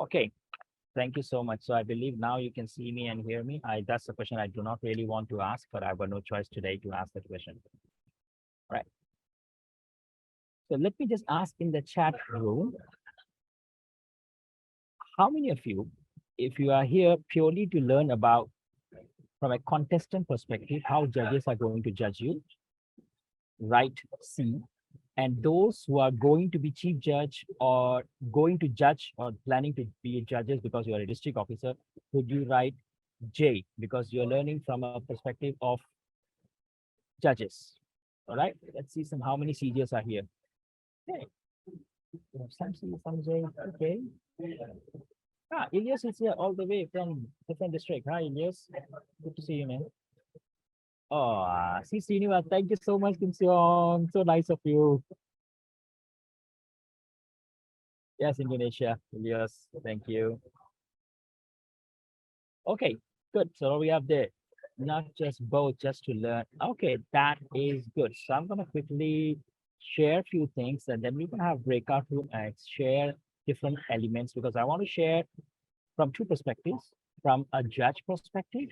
Okay, thank you so much. So I believe now you can see me and hear me. That's a question I do not really want to ask, but I've got no choice today to ask the question. Right. So let me just ask in the chat room, how many of you, if you are here purely to learn about, from a contestant perspective, how judges are going to judge you, right? C. And those who are going to be chief judge or going to judge or planning to be judges because you are a district officer, could you write J, because you're learning from a perspective of judges. All right, let's see how many CJs are here. Okay, some C, some J. Okay. Ilyas is here all the way from different district. Hi, Ilyas. Good to see you, man. Oh, see Srinivas. Thank you so much, Kim Seong. So nice of you. Yes, Indonesia. Ilyas, thank you. Okay, good. So we have there, not just both, just to learn. Okay, that is good. So I'm gonna quickly share a few things, and then we're gonna have breakout room and share different elements, because I want to share from two perspectives, from a judge perspective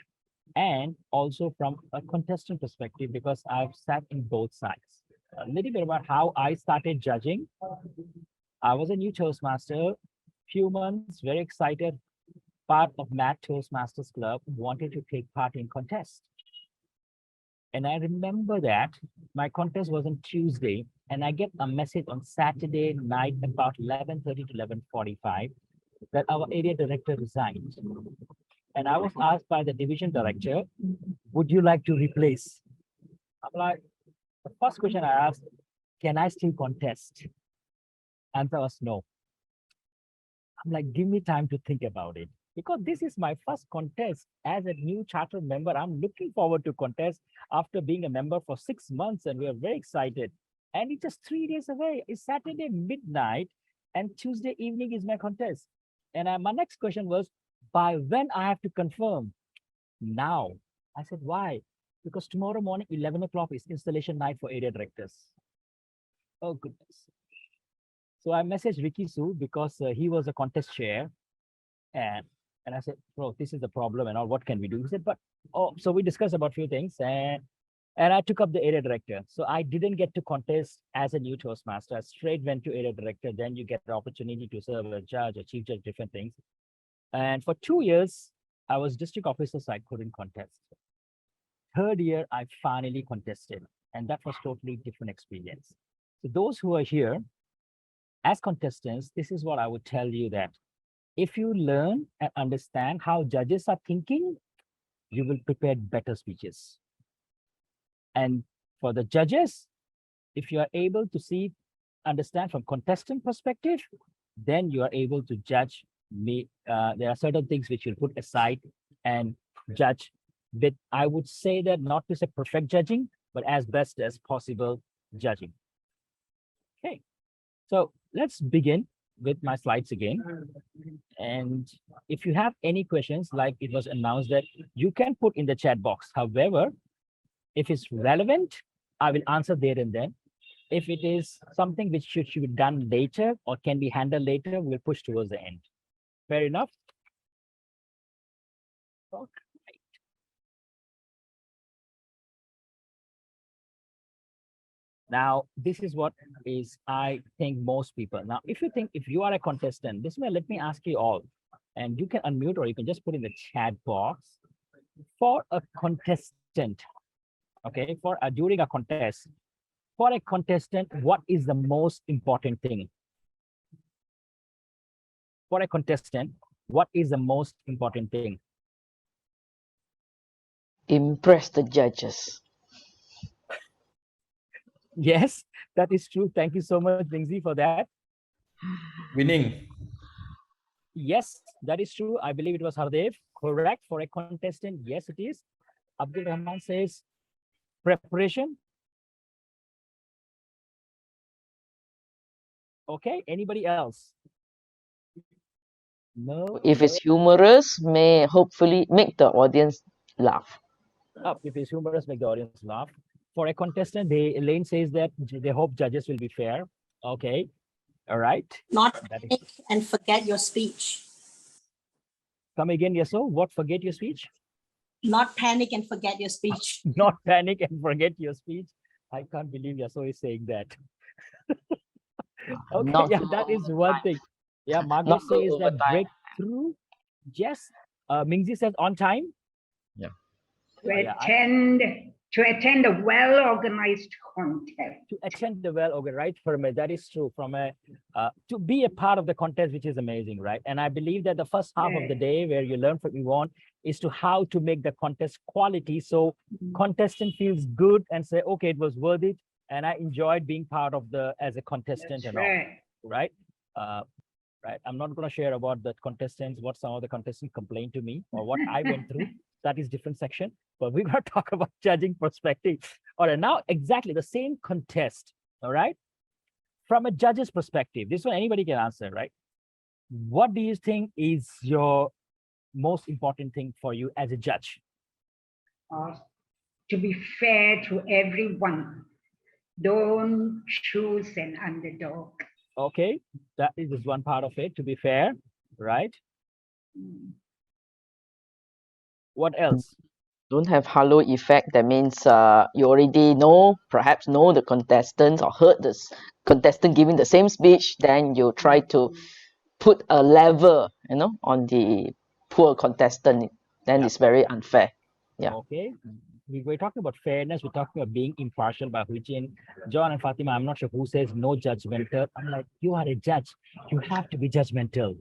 and also from a contestant perspective, because I've sat in both sides. A little bit about how I started judging. I was a new Toastmaster, few months, very excited, part of Mad Toastmasters Club, wanted to take part in contest. And I remember that my contest was on Tuesday, and I get a message on Saturday night about 11:30 to 11:45 that our area director resigned. And I was asked by the division director, would you like to replace? I'm like, the first question I asked, can I still contest? Answer was no. I'm like, give me time to think about it, because this is my first contest as a new charter member. I'm looking forward to contest after being a member for 6 months, and we are very excited. And it's just 3 days away. It's Saturday midnight, and Tuesday evening is my contest. And my next question was, by when I have to confirm? Now. I said, why? Because tomorrow morning, 11 o'clock is installation night for area directors. Oh, goodness. So I messaged Ricky Su, because he was a contest chair. And I said, bro, this is the problem and all, what can we do? He said, so we discussed about a few things, and I took up the area director. So I didn't get to contest as a new Toastmaster. I straight went to area director. Then you get the opportunity to serve as judge or chief judge, different things. And for 2 years, I was district officer, so I couldn't contest. Third year, I finally contested, and that was totally different experience. So those who are here as contestants, this is what I would tell you, that if you learn and understand how judges are thinking, you will prepare better speeches. And for the judges, if you are able to understand from contestant perspective, then you are able to judge me. There are certain things which you'll put aside and judge. But I would say that not to say perfect judging, but as best as possible judging. Okay, so let's begin with my slides again. And if you have any questions, like it was announced, that you can put in the chat box. However, if it's relevant, I will answer there and then. If it is something which should be done later or can be handled later, we'll push towards the end. Fair enough? Okay. Now, this is what is, I think, most people. Now, if you are a contestant, let me ask you all, and you can unmute or you can just put in the chat box. For a contestant, okay, during a contest, for a contestant, what is the most important thing? For a contestant, what is the most important thing? Impress the judges. Yes, that is true. Thank you so much, Bingzi, for that. Winning. Yes, that is true. I believe it was Hardev. Correct. For a contestant, yes, it is. Abdul Rahman says preparation. Okay, anybody else? No. If it's humorous, may hopefully make the audience laugh. If it's humorous, make the audience laugh. For a contestant, Elaine says that they hope judges will be fair. Okay, all right. Not panic and forget your speech. Come again, Yaso. What? Forget your speech? Not panic and forget your speech. Not panic and forget your speech. I can't believe Yaso is saying that. Okay, Not yeah, go that is overtime. one thing. Yeah, Margaret Not go says that overtime. breakthrough. Yes. Mingzi says on time. Yeah. To attend a well-organized contest. To attend the well, okay, right? That is true. To be a part of the contest, which is amazing, right? And I believe that the first half of the day where you learn what you want is to how to make the contest quality. So contestant feels good and say, okay, it was worth it. And I enjoyed being part of as a contestant. That's and all, right. right? Right. I'm not going to share about the contestants, what some of the contestants complained to me or what I went through. That is different section. But we're going to talk about judging perspective. All right, now exactly the same contest. All right. From a judge's perspective, this one anybody can answer, right? What do you think is your most important thing for you as a judge? To be fair to everyone. Don't choose an underdog. Okay, that is one part of it, to be fair, right? What else? Don't have halo effect. That means you already perhaps know the contestants or heard this contestant giving the same speech. Then you try to put a level, on the poor contestant. Then it's very unfair. Yeah. Okay. We're talking about fairness. We're talking about being impartial by Huijin. John and Fatima, I'm not sure who says no judgmental. I'm like, you are a judge. You have to be judgmental.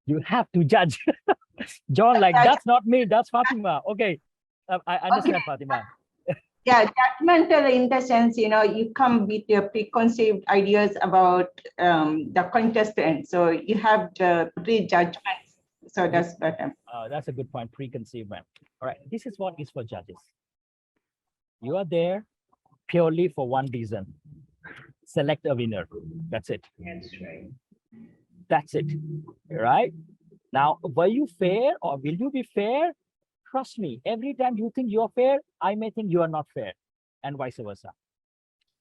You have to judge. John, like, that's not me. That's Fatima. Okay. I understand, okay. Fatima. Yeah, judgmental in the sense, you come with your preconceived ideas about the contestant. So you have the prejudgments. So that's better. That's a good point. Preconceived man. All right. This is what is for judges. You are there purely for one reason. Select a winner. That's it. That's right. That's it. Right? Now, were you fair or will you be fair? Trust me, every time you think you're fair, I may think you are not fair, and vice versa.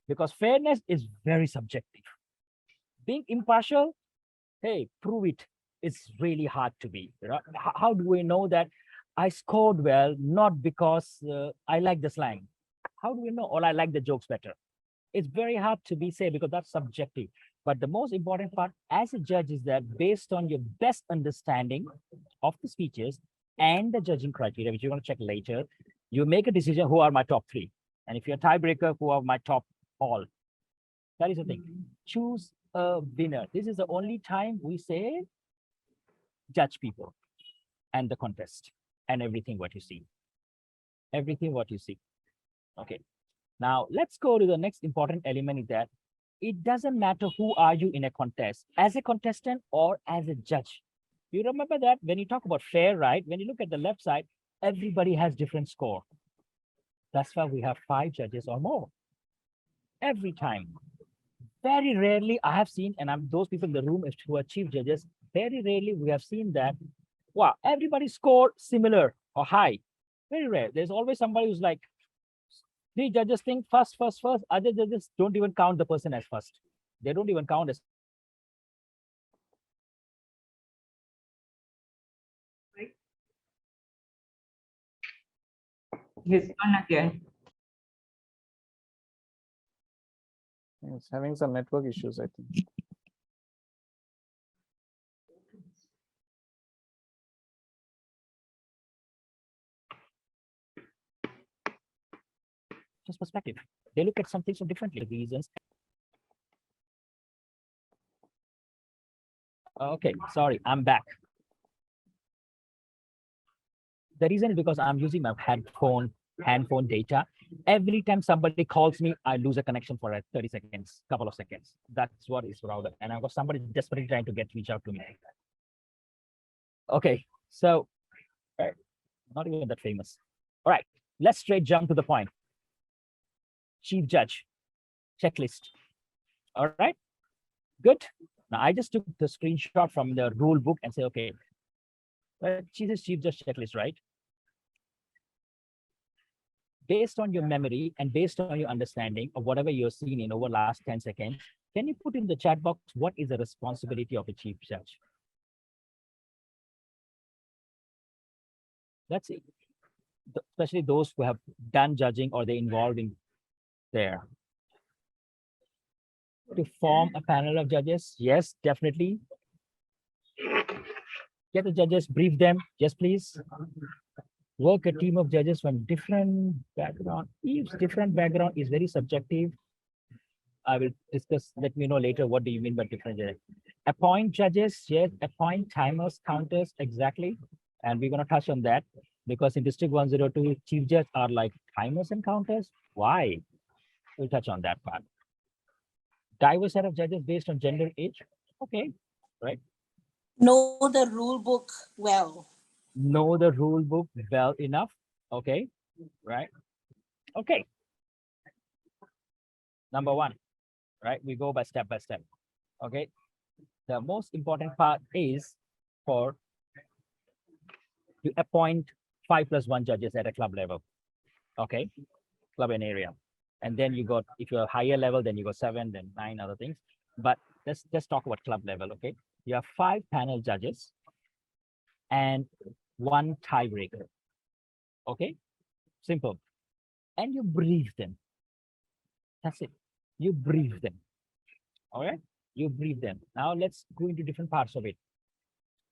Because fairness is very subjective. Being impartial, hey, prove it. It's really hard to be. Right? How do we know that I scored well, not because I like the slang? How do we know? Or I like the jokes better? It's very hard to be said because that's subjective. But the most important part as a judge is that based on your best understanding of the speeches and the judging criteria, which you're going to check later, you make a decision who are my top three. And if you're a tiebreaker, who are my top all. That is the thing. Choose a winner. This is the only time we say judge people and the contest and everything what you see. Everything what you see. Okay. Now let's go to the next important element is that it doesn't matter who are you in a contest, as a contestant or as a judge. You remember that when you talk about fair, right? When you look at the left side, everybody has different score. That's why we have 5 judges or more. Every time. Very rarely I have seen, and those people in the room who are chief judges, very rarely we have seen that, wow, everybody scored similar or high. Very rare. There's always somebody who's like, 3 judges think first. Other judges don't even count the person as first. They don't even count as. He's on again. It's having some network issues, I think. Just perspective. They look at something so differently. Reasons. Okay, sorry, I'm back. The reason is because I'm using my handphone data. Every time somebody calls me, I lose a connection for 30 seconds, couple of seconds. That's what is routed. And I've got somebody desperately trying to reach out to me. Okay, so not even that famous. All right, let's straight jump to the point. Chief judge, checklist. All right, good. Now I just took the screenshot from the rule book and say, okay, chief judge checklist, right? Based on your memory and based on your understanding of whatever you're seeing in over last 10 seconds, can you put in the chat box, what is the responsibility of a chief judge? That's it. Especially those who have done judging or they're involved in there. To form a panel of judges, yes, definitely. Get the judges, brief them, yes, please. Work a team of judges from different background. Each different background is very subjective. I will discuss, let me know later what do you mean by different judges. Appoint judges, yes, appoint timers, counters, exactly. And we're going to touch on that because in District 102, chief judge are like timers and counters. Why? We'll touch on that part. Diverse set of judges based on gender, age. Okay, right? Know the rule book well. Know the rule book well enough. Okay, right? Okay. Number one, right? We go by step. Okay. The most important part is for to appoint 5+1 judges at a club level. Okay, club and area. And then you got, if you're higher level, then you got 7, then 9 other things. But let's talk about club level. Okay, you have 5 panel judges and 1 tiebreaker. Okay, simple. And you brief them. That's it. You brief them. All right, you brief them. Now let's go into different parts of it.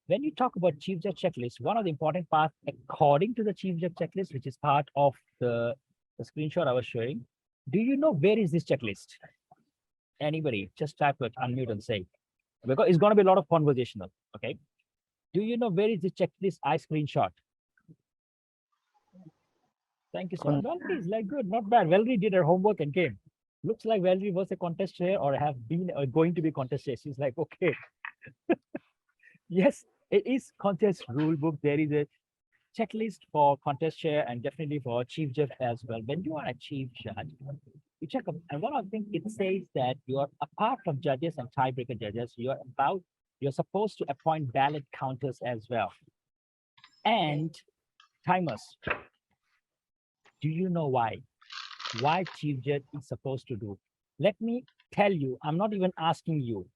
When you talk about chief judge checklist, one of the important parts, according to the chief judge checklist, which is part of the screenshot I was showing, do you know where is this checklist? Anybody, just type it, unmute and say, because it's going to be a lot of conversational. Okay. Do you know where is the checklist I screenshot? Thank you so much. Valerie is like good, not bad. Valerie did her homework and came. Looks like Valerie was a contest chair or have been or going to be contest chair. She's like, okay. Yes, it is contest rule book. There is a checklist for contest chair and definitely for chief judge as well. When you are a chief judge, you check up, and one of the things it says that you are apart from judges and tiebreaker judges, you're supposed to appoint ballot counters as well and timers. Do you know why? Why chief judge is supposed to do? Let me tell you, I'm not even asking you.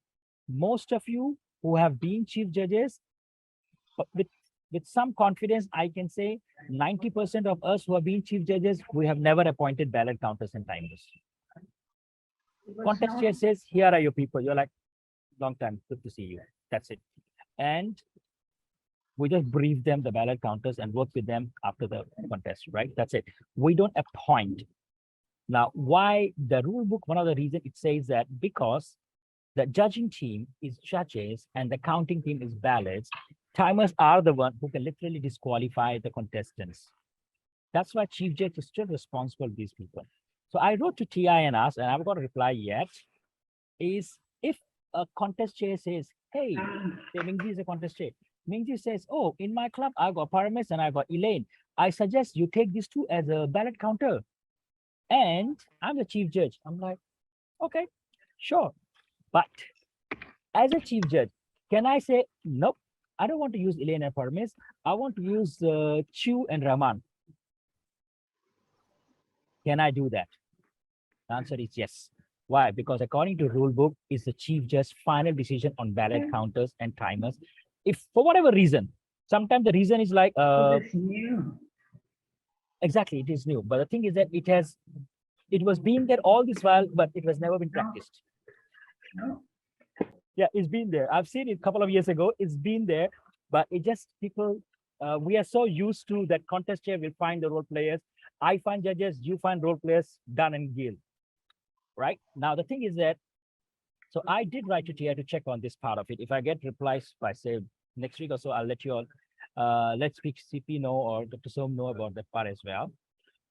Most of you who have been chief judges, with some confidence, I can say 90% of us who have been chief judges, we have never appointed ballot counters and timers. Contest chair says, here are your people. You're like, long time, good to see you. That's it. And we just brief them the ballot counters and work with them after the contest, right? That's it. We don't appoint. Now, why the rule book? One of the reasons it says that because the judging team is judges and the counting team is ballots, timers are the one who can literally disqualify the contestants. That's why chief judge is still responsible for these people. So I wrote to TI and asked, and I haven't got a reply yet, is if a contest chair says, hey, Mingji is a contest chair. Mingji says, oh, in my club, I've got Paramis and I've got Elaine. I suggest you take these two as a ballot counter. And I'm the chief judge. I'm like, okay, sure. But as a chief judge, can I say, nope, I don't want to use Elaine and Paramis. I want to use Chu and Rahman. Can I do that? The answer is yes. Why? Because according to rule book, is the chief judge's final decision on ballot counters and timers. If for whatever reason, sometimes the reason is like exactly, it is new. But the thing is that it was being there all this while, but it was never been practiced. Yeah, it's been there. I've seen it a couple of years ago. It's been there, but it just people. We are so used to that contest chair will find the role players. I find judges, you find role players, done and deal. Right now, the thing is that, so I did write to TI to check on this part of it. If I get replies by say next week or so, I'll let you all, let's speak CP know or Dr. Som know about that part as well.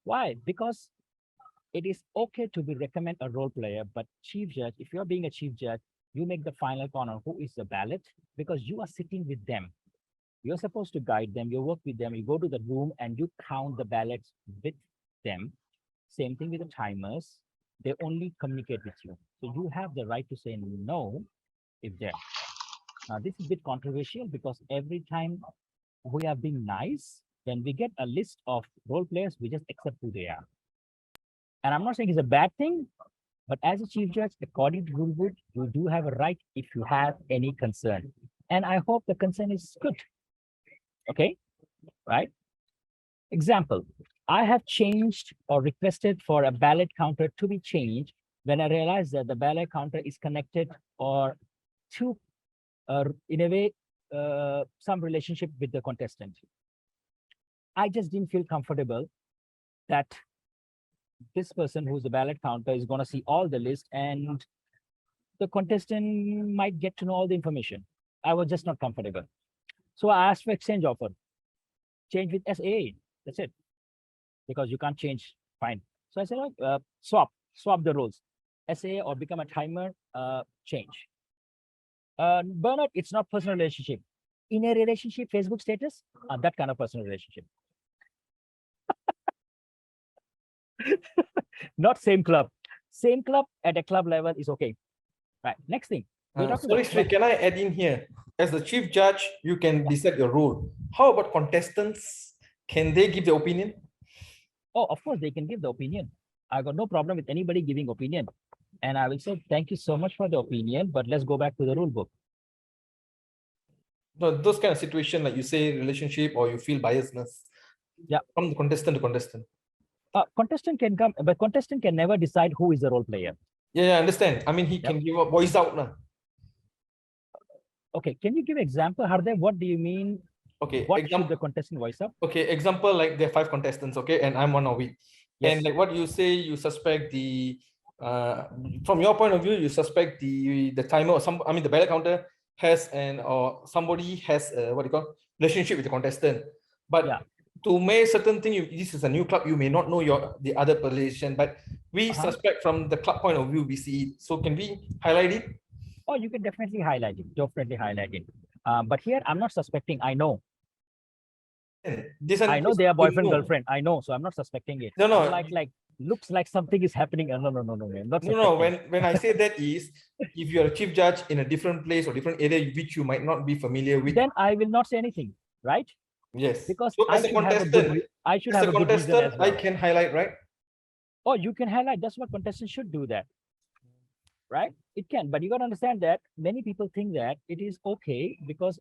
Why? Because it is okay to be recommend a role player, but chief judge, if you're being a chief judge, you make the final call on who is the ballot because you are sitting with them. You're supposed to guide them, you work with them, you go to the room and you count the ballots with them. Same thing with the timers. They only communicate with you. So you have the right to say no if they're. Now, this is a bit controversial because every time we are being nice, when we get a list of role players, we just accept who they are. And I'm not saying it's a bad thing, but as a chief judge, according to rule book, you do have a right if you have any concern. And I hope the concern is good. Okay, right? Example, I have changed or requested for a ballot counter to be changed when I realized that the ballot counter is connected or to, in a way, some relationship with the contestant. I just didn't feel comfortable that this person who's the ballot counter is going to see all the list and the contestant might get to know all the information. I was just not comfortable. So I asked for exchange offer, change with SAA. That's it. Because you can't change, fine. So I said, swap the roles. SAA or become a timer, change. Bernard, it's not personal relationship. In a relationship, Facebook status, that kind of personal relationship. Not same club. Same club at a club level is okay. Right. Next thing. Sorry, can I add in here? As the chief judge, you can decide your role. How about contestants? Can they give their opinion? Oh, of course, they can give the opinion. I got no problem with anybody giving opinion. And I will say, thank you so much for the opinion, but let's go back to the rule book. No, those kind of situation, like you say, relationship or you feel biasness. Yeah. From the contestant to contestant. Contestant can come, but contestant can never decide who is the role player. Yeah, I understand. I mean, he can give a voice out now. Okay, can you give example, Hardev? What do you mean? Okay, what should the contestant voice up? Okay, example, like there are 5 contestants, okay, and I'm one of it. Yes. And like what you say, you suspect the from your point of view, you suspect the timer or the ballot counter has or somebody has a what do you call relationship with the contestant. But to make certain thing, this is a new club, you may not know the other relation, but we suspect from the club point of view, we see it. So can we highlight it? Oh, you can definitely highlight it. Definitely highlight it. But here I'm not suspecting. I know. I know they are boyfriend girlfriend. I know, so I'm not suspecting it. No. Like looks like something is happening. No. No. When I say that is, if you are a chief judge in a different place or different area which you might not be familiar with, then I will not say anything, right? Yes. Because so as a contestant, I should have a good reason as well. I can highlight, right? Oh, you can highlight. That's what contestants should do that. Right? It can, but you got to understand that many people think that it is okay because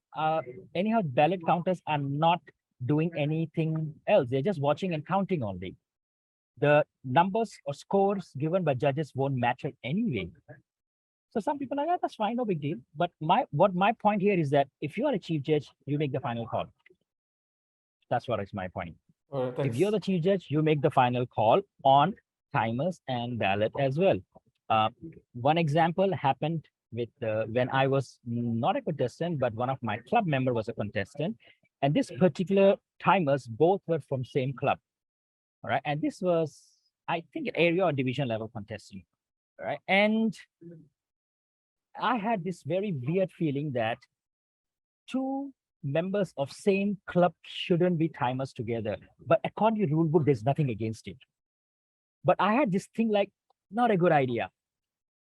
anyhow, ballot counters are not doing anything else. They're just watching and counting only. The numbers or scores given by judges won't matter anyway. So some people are like, that's fine, no big deal. But my point here is that if you are a chief judge, you make the final call. That's what is my point. If you're the chief judge, you make the final call on timers and ballot as well. One example happened with when I was not a contestant, but one of my club member was a contestant. And this particular timers, both were from same club. All right. And this was, I think, an area or division level contestant. All right. And I had this very weird feeling that 2 members of same club shouldn't be timers together. But according to the rule book, there's nothing against it. But I had this thing like, not a good idea.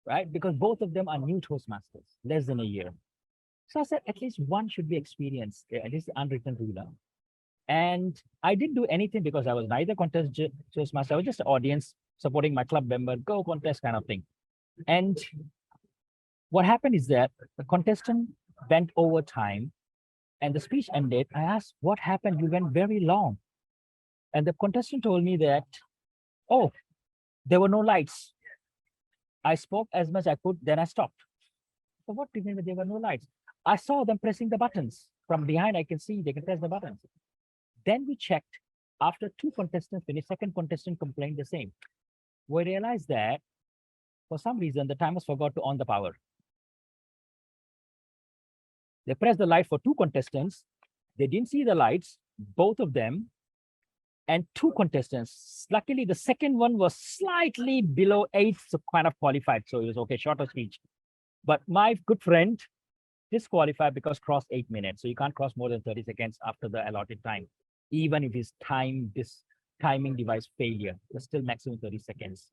Right? Because both of them are new Toastmasters, less than a year. So I said, at least one should be experienced, at least the unwritten ruler. And I didn't do anything because I was neither contest Toastmaster. I was just an audience supporting my club member, go contest kind of thing. And what happened is that the contestant went over time and the speech ended. I asked, what happened? You went very long. And the contestant told me that, oh, there were no lights. I spoke as much as I could, then I stopped. So what do you mean there were no lights? I saw them pressing the buttons. From behind, I can see they can press the buttons. Then we checked. After 2 contestants finished, second contestant complained the same. We realized that for some reason, the timers forgot to on the power. They pressed the light for 2 contestants. They didn't see the lights, both of them. And 2 contestants. Luckily, the second one was slightly below 8, so kind of qualified. So it was okay, shorter speech. But my good friend disqualified because crossed 8 minutes. So you can't cross more than 30 seconds after the allotted time, even if his timing device failure. It's still maximum 30 seconds.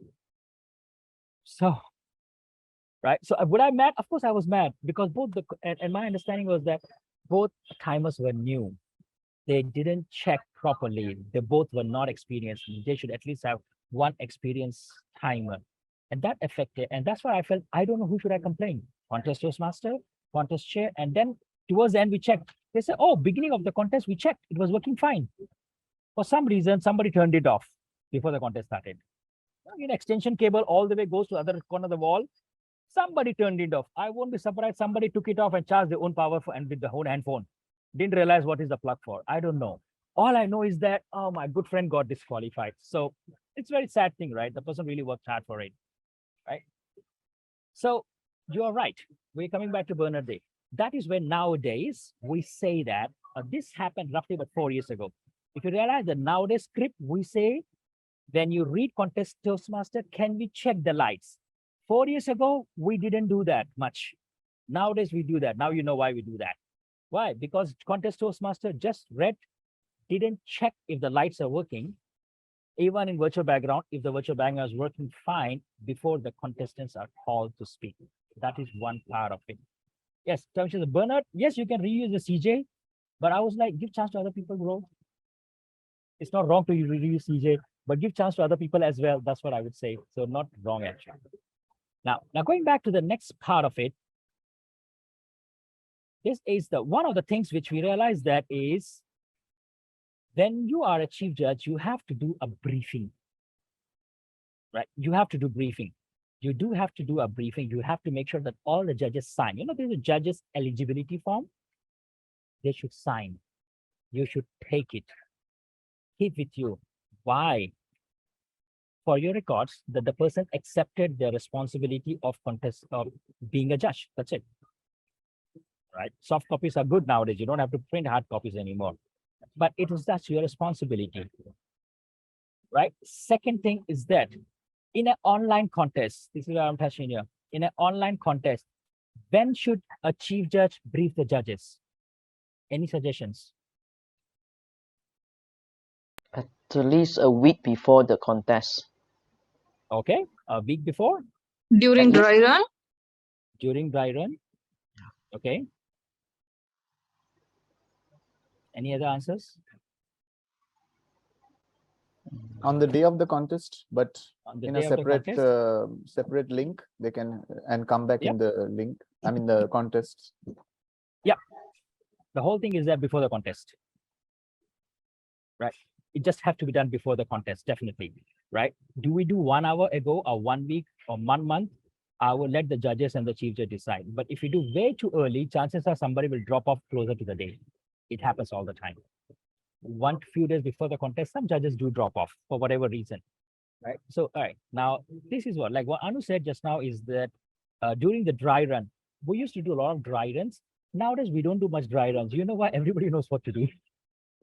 So, right. So would I mad? Of course I was mad because both and my understanding was that both timers were new. They didn't check properly. They both were not experienced. They should at least have one experienced timer. And that affected, and that's why I felt, I don't know who should I complain. Contest Toastmaster, contest chair. And then towards the end, we checked. They said, oh, beginning of the contest, we checked. It was working fine. For some reason, somebody turned it off before the contest started. An extension cable all the way goes to the other corner of the wall. Somebody turned it off. I won't be surprised. Somebody took it off and charged their own power and with the whole handphone. Didn't realize what is the plug for. I don't know. All I know is that, oh, my good friend got disqualified. So it's a very sad thing, right? The person really worked hard for it, right? So you're right. We're coming back to Bernard Day. That is when nowadays we say that this happened roughly about 4 years ago. If you realize that nowadays script, we say, when you read contest Toastmaster, can we check the lights? 4 years ago, we didn't do that much. Nowadays, we do that. Now you know why we do that. Why? Because contest Toastmaster just read, didn't check if the lights are working, even in virtual background, if the virtual background is working fine before the contestants are called to speak. That is one part of it. Yes, Bernard, yes, you can reuse the CJ, but I was like, give chance to other people, bro. It's not wrong to reuse CJ, but give chance to other people as well. That's what I would say. So not wrong, actually. Now going back to the next part of it, this is the one of the things which we realize that is, when you are a chief judge, you have to do a briefing, right? You have to do briefing. You do have to do a briefing. You have to make sure that all the judges sign. You know, there's a judge's eligibility form. They should sign. You should take it. Keep with you. Why? For your records, that the person accepted the responsibility of being a judge. That's it. Right? Soft copies are good nowadays. You don't have to print hard copies anymore. But that's your responsibility. Right? Second thing is that in an online contest, this is what I'm touching here. In an online contest, when should a chief judge brief the judges? Any suggestions? At least a week before the contest. Okay, a week before? During dry run? During dry run? Okay. Any other answers? On the day of the contest, but in a day of the separate contest? separate link, they can and come back Yep. in the link. I mean the contest. Yeah. The whole thing is there before the contest. Right. It just have to be done before the contest, definitely. Right. Do we do 1 hour ago or 1 week or 1 month? I will let the judges and the chief judge decide. But if you do way too early, chances are somebody will drop off closer to the day. It happens all the time. One few days before the contest, some judges do drop off for whatever reason. Right. So, all right. Now, this is what Anu said just now is that during the dry run, we used to do a lot of dry runs. Nowadays, we don't do much dry runs. You know why? Everybody knows what to do.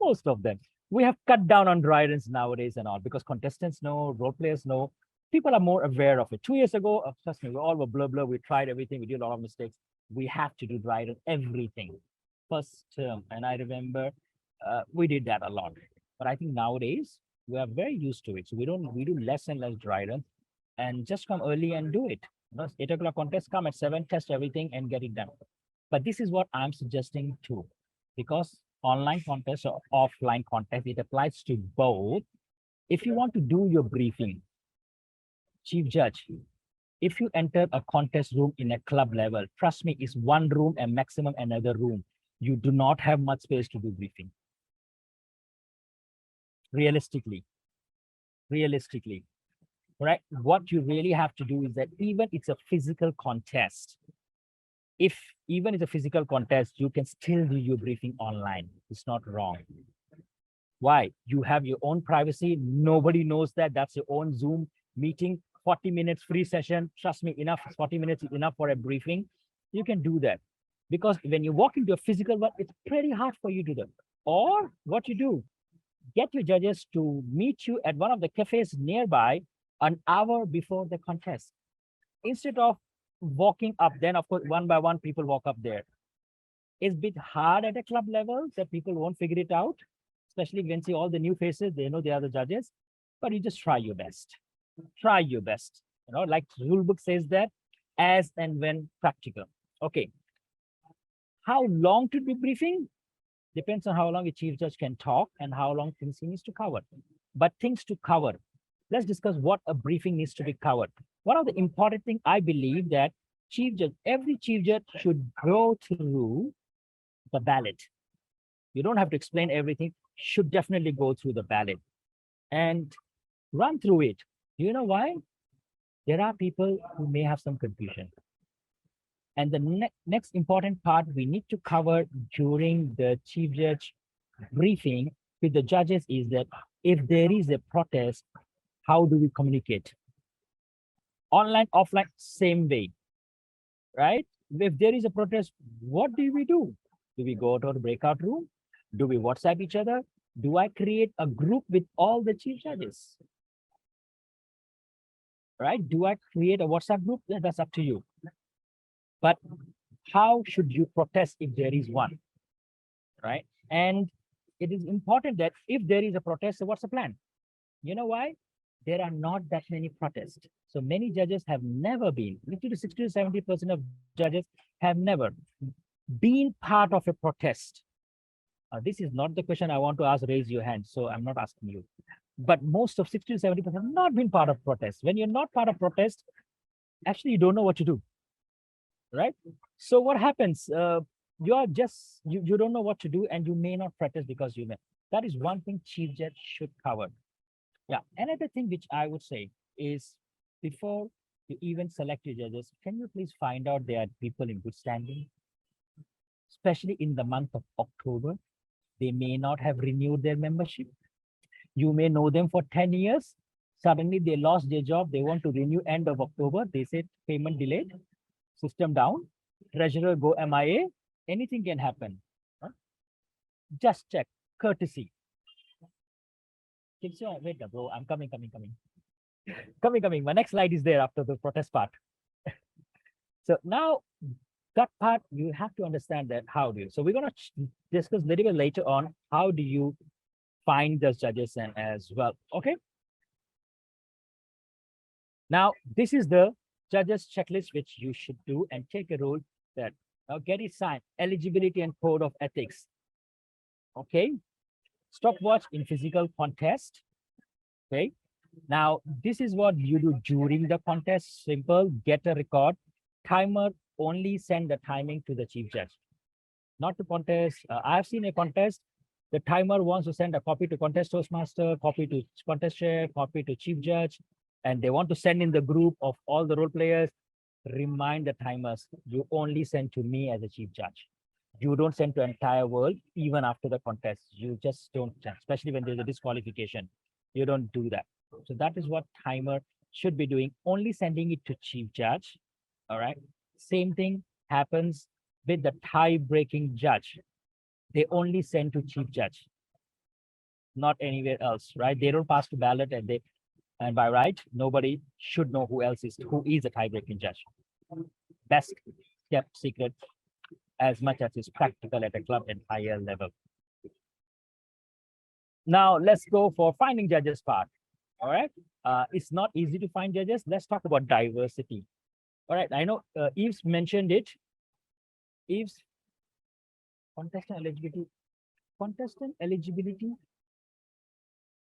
Most of them. We have cut down on dry runs nowadays and all, because contestants know, role players know, people are more aware of it. 2 years ago, trust me, we all were blur. We tried everything. We did a lot of mistakes. We have to do dry run everything. First term, and I remember we did that a lot. But I think nowadays we are very used to it. So we do less and less dry runs, and just come early and do it. 8 o'clock contest, come at 7, test everything and get it done. But this is what I'm suggesting too, because online contest or offline contest, it applies to both. If you want to do your briefing, chief judge, if you enter a contest room in a club level, trust me, it's one room and maximum another room. You do not have much space to do briefing. Realistically, right? What you really have to do is that even it's a physical contest, if even it's a physical contest, you can still do your briefing online. It's not wrong. Why? You have your own privacy. Nobody knows that. That's your own Zoom meeting, 40 minutes free session. Trust me, enough. 40 minutes is enough for a briefing. You can do that. Because when you walk into a physical one, it's pretty hard for you to do. Or what you do, get your judges to meet you at one of the cafes nearby an hour before the contest. Instead of walking up, then of course, one by one, people walk up there. It's a bit hard at a club level that people won't figure it out, especially when see all the new faces, they know they are the judges, but you just try your best. Try your best. You know, like rule book says that, as and when practical. Okay. How long to be briefing? Depends on how long a chief judge can talk and how long things he needs to cover. But things to cover. Let's discuss what a briefing needs to be covered. One of the important things I believe that every chief judge should go through the ballot. You don't have to explain everything. should definitely go through the ballot and run through it. Do you know why? There are people who may have some confusion. And the next important part we need to cover during the chief judge briefing with the judges is that if there is a protest, how do we communicate? Online, offline, same way, right? If there is a protest, what do we do? Do we go to a breakout room? Do we WhatsApp each other? Do I create a group with all the chief judges? Right? Do I create a WhatsApp group? That's up to you. But how should you protest if there is one? Right? And it is important that if there is a protest, so what's the plan? You know why? There are not that many protests. So many judges have never been, 50 to 60 to 70% of judges have never been part of a protest. This is not the question I want to ask, raise your hand. So I'm not asking you. But most of 60 to 70% have not been part of protest. When you're not part of protest, actually you don't know what to do. Right? So what happens? You don't know what to do and you may not protest because you may. That is one thing chief judge should cover. Yeah. Another thing which I would say is before you even select your judges, can you please find out they are people in good standing? Especially in the month of October, they may not have renewed their membership. You may know them for 10 years. Suddenly they lost their job. They want to renew end of October. They said payment delayed, system down, treasurer go MIA. Anything can happen. Huh? Just check, courtesy. Wait, bro, I'm coming. Coming. My next slide is there after the protest part. So now that part, you have to understand that how do you. So we're going to discuss a little bit later on how do you find those judges and as well. Okay. Now, this is the judges checklist which you should do and take a rule that now get it signed. Eligibility and code of ethics. Okay. Stopwatch in physical contest. Okay. Now, this is what you do during the contest. Simple, get a record. Timer, only send the timing to the chief judge. Not to contest. I've seen a contest. The timer wants to send a copy to contest Toastmaster, copy to contest chair, copy to chief judge, and they want to send in the group of all the role players. Remind the timers, you only send to me as a chief judge. You don't send to entire world, even after the contest. You just don't, especially when there's a disqualification. You don't do that. So that is what timer should be doing, only sending it to chief judge. All right. Same thing happens with the tie-breaking judge. They only send to chief judge, not anywhere else, right? They don't pass to ballot and by right, nobody should know who is a tie-breaking judge. Best kept secret as much as is practical at a club and higher level. Now let's go for finding judges part. All right. It's not easy to find judges. Let's talk about diversity. All right. I know Eve's mentioned it. Eve's contestant eligibility. Contestant eligibility.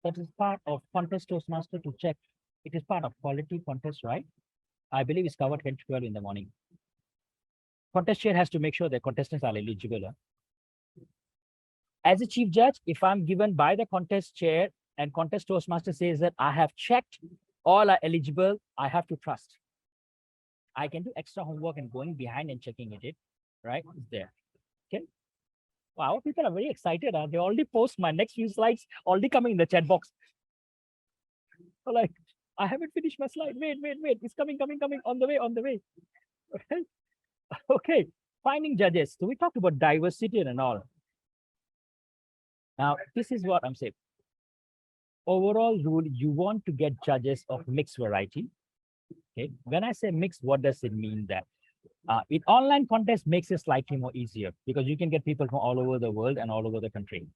That is part of contest Toastmaster to check. It is part of quality contest, right? I believe it's covered 10 to 12 in the morning. Contest chair has to make sure that contestants are eligible. As a chief judge, if I'm given by the contest chair and contest Toastmaster says that I have checked, all are eligible, I have to trust. I can do extra homework and going behind and checking it, right? It's there. Okay. Wow, people are very excited. They already post my next few slides, already coming in the chat box. So like, I haven't finished my slide. Wait. It's coming, on the way. Okay. Okay. Finding judges. So we talked about diversity and all. Now, this is what I'm saying. Overall rule, you want to get judges of mixed variety. Okay. When I say mixed, what does it mean that? In online contest makes it slightly more easier because you can get people from all over the world and all over the country.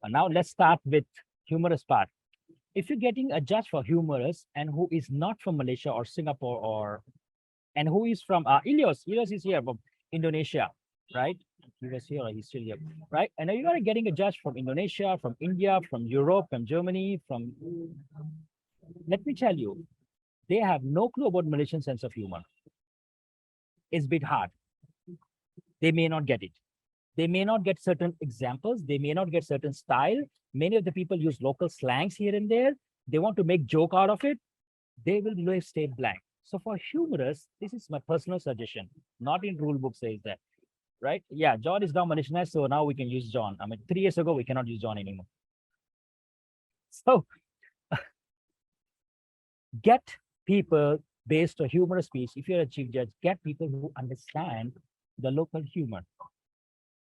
Now let's start with humorous part. If you're getting a judge for humorous and who is not from Malaysia or Singapore and who is from Ilios is here from Indonesia, right? He was here or he's still here, right? And now you are getting a judge from Indonesia, from India, from Europe, from Germany, let me tell you, they have no clue about Malaysian sense of humor. It's a bit hard. They may not get it. They may not get certain examples. They may not get certain style. Many of the people use local slangs here and there. They want to make joke out of it. They will leave stay blank. So for humorous, this is my personal suggestion. Not in rule book says that, right? Yeah, John is now Manishnaz, so now we can use John. I mean, 3 years ago, we cannot use John anymore. So get people based on humorous speech. If you're a chief judge, get people who understand the local humor.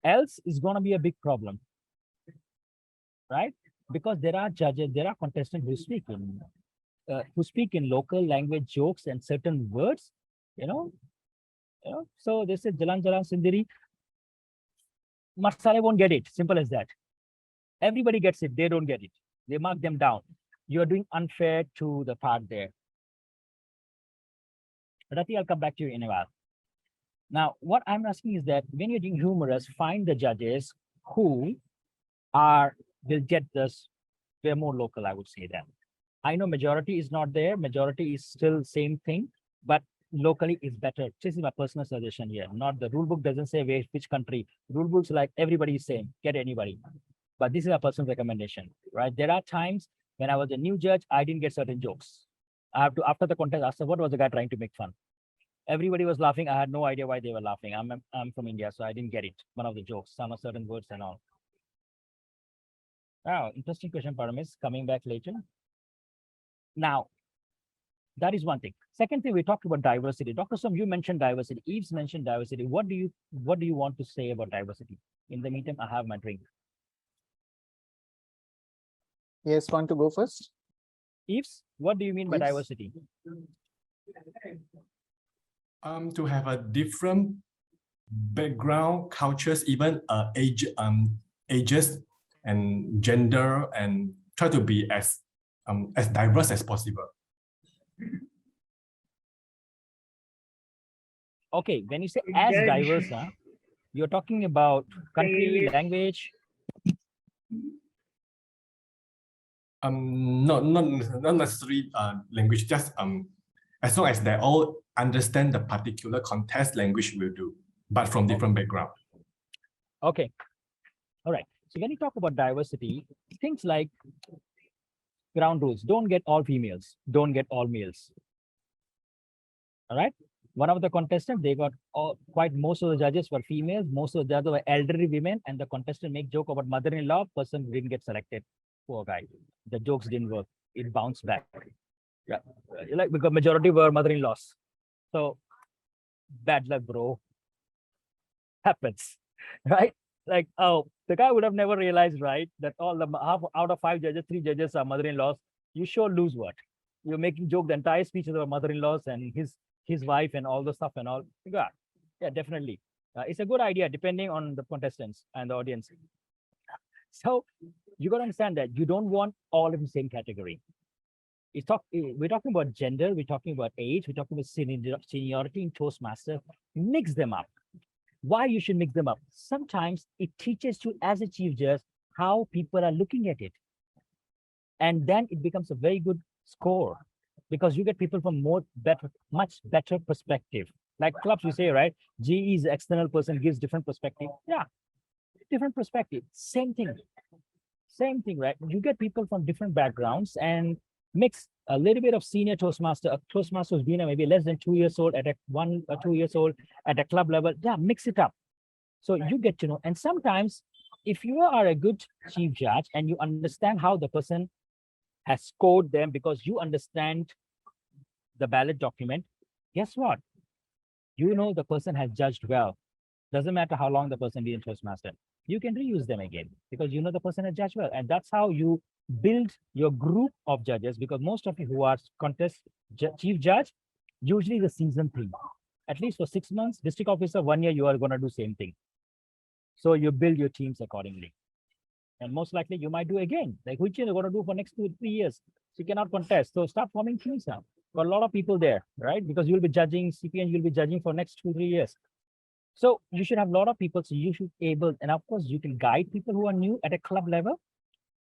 Else is going to be a big problem, right? Because there are judges, there are contestants who speak in local language jokes and certain words, So they say Jalan Jalan Sindiri, Marsale won't get it. Simple as that. Everybody gets it. They don't get it. They mark them down. You are doing unfair to the part there. Rati, I'll come back to you in a while. Now, what I'm asking is that when you're doing humorous, find the judges who will get this. They're more local, I would say that. I know majority is not there. Majority is still same thing, but locally is better. This is my personal suggestion here. Not the rule book doesn't say which country. Rule books like everybody is same. Get anybody. But this is a personal recommendation, right? There are times when I was a new judge, I didn't get certain jokes. I have to, after the contest, ask what was the guy trying to make fun? Everybody was laughing. I had no idea why they were laughing. I'm from India, so I didn't get it. One of the jokes, some of certain words and all. Wow, interesting question, Paramis, coming back later. Now, that is one thing. Second thing, we talked about diversity. Dr. Som, you mentioned diversity. Eves mentioned diversity. What do you want to say about diversity? In the meantime, I have my drink. Yes, want to go first? Eves, what do you mean by diversity? To have a different background, cultures, even ages and gender, and try to be as diverse as possible. Okay, when you say as diverse, you're talking about country, language. Not necessarily language, just as long as they all understand the particular contest, language will do, but from different background. Okay. All right. So when you talk about diversity, things like ground rules, don't get all females, don't get all males. All right. One of the contestants, they got most of the judges were females, most of the others were elderly women, and the contestant make joke about mother-in-law, person didn't get selected. Poor guy. The jokes didn't work. It bounced back. Yeah. Like because majority were mother-in-laws. So bad luck, bro. Happens. Right? Like, oh, the guy would have never realized, right, that all the half out of 5 judges, 3 judges are mother-in-laws. You sure lose what? You're making joke the entire speech about mother-in-laws and his wife and all the stuff and all. Yeah, definitely. It's a good idea depending on the contestants and the audience. So you got to understand that you don't want all in the same category. We're talking about gender, we're talking about age, we're talking about seniority in Toastmaster. Mix them up. Why you should mix them up? Sometimes it teaches you as a chief judge how people are looking at it. And then it becomes a very good score because you get people from much better perspective. Like clubs, we say, right? GE is the external person, gives different perspective. Yeah, different perspective. Same thing, right? You get people from different backgrounds and mix a little bit of senior Toastmaster. A Toastmaster who's been maybe less than 2 years old at 1 or 2 years old at a club level. Yeah, mix it up. So you get to know. And sometimes if you are a good chief judge and you understand how the person has scored them because you understand the ballot document, guess what? You know the person has judged well. Doesn't matter how long the person been in Toastmaster. You can reuse them again because you know the person has judged well. And that's how you build your group of judges, because most of you who are contest chief judge, usually the season thing. At least for 6 months, district officer, 1 year, you are going to do same thing. So you build your teams accordingly. And most likely you might do again, like which you're going to do for next 2 or 3 years. So you cannot contest. So start forming teams now. Got a lot of people there, right? Because you'll be judging CPN, you'll be judging for next 2 or 3 years. So you should have a lot of people. So you should able, and of course you can guide people who are new at a club level.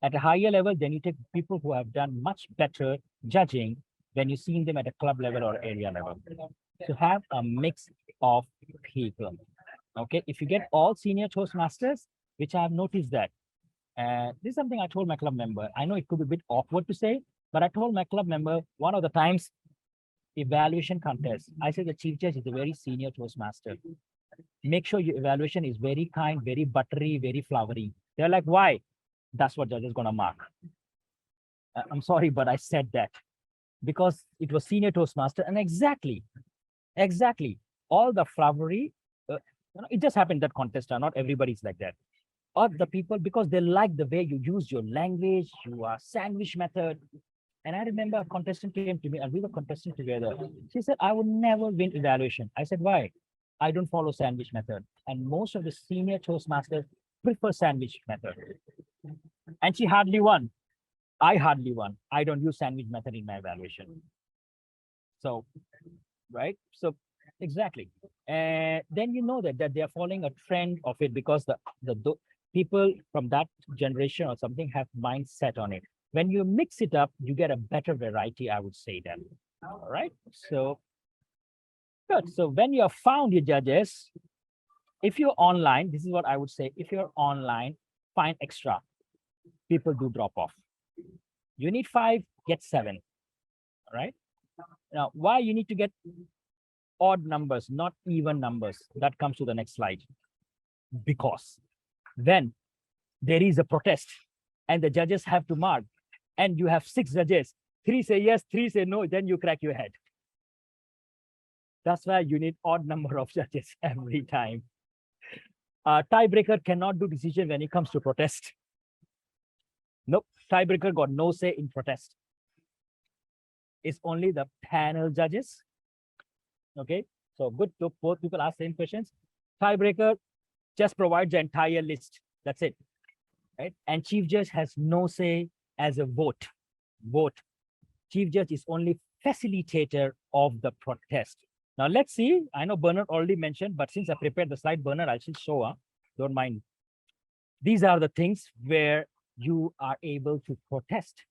At a higher level, then you take people who have done much better judging when you see them at a club level or area level. So have a mix of people. Okay, if you get all senior Toastmasters, which I have noticed that, this is something I told my club member. I know it could be a bit awkward to say, but I told my club member one of the times, evaluation contest. I said the chief judge is a very senior Toastmaster. Make sure your evaluation is very kind, very buttery, very flowery. They're like, why? That's what judge is gonna mark. I'm sorry, but I said that because it was senior Toastmaster, and exactly, all the flowery. It just happened that contest. Not everybody's like that. Or the people, because they like the way you use your language, you are sandwich method. And I remember a contestant came to me, and we were contesting together. She said, I would never win evaluation. I said, why? I don't follow sandwich method. And most of the senior Toastmasters prefer sandwich method. And she hardly won. I hardly won. I don't use sandwich method in my evaluation. So, right? So exactly. And then you know that they are following a trend of it because the people from that generation or something have mindset on it. When you mix it up, you get a better variety, I would say then. All right. So good. So when you have found your judges, if you're online, this is what I would say. If you're online, find extra. People do drop off. You need 5, get 7. All right. Now, why you need to get odd numbers, not even numbers? That comes to the next slide. Because when there is a protest and the judges have to mark, and you have 6 judges, 3 say yes, 3 say no, then you crack your head. That's why you need odd number of judges every time. Tiebreaker cannot do decision when it comes to protest. Nope, tiebreaker got no say in protest. It's only the panel judges. Okay, so good. So both people ask same questions. Tiebreaker just provides the entire list. That's it. Right? And chief judge has no say as a vote. Chief judge is only facilitator of the protest. Now let's see. I know Bernard already mentioned, but since I prepared the slide, Bernard, I'll still show. Don't mind. These are the things where you are able to protest.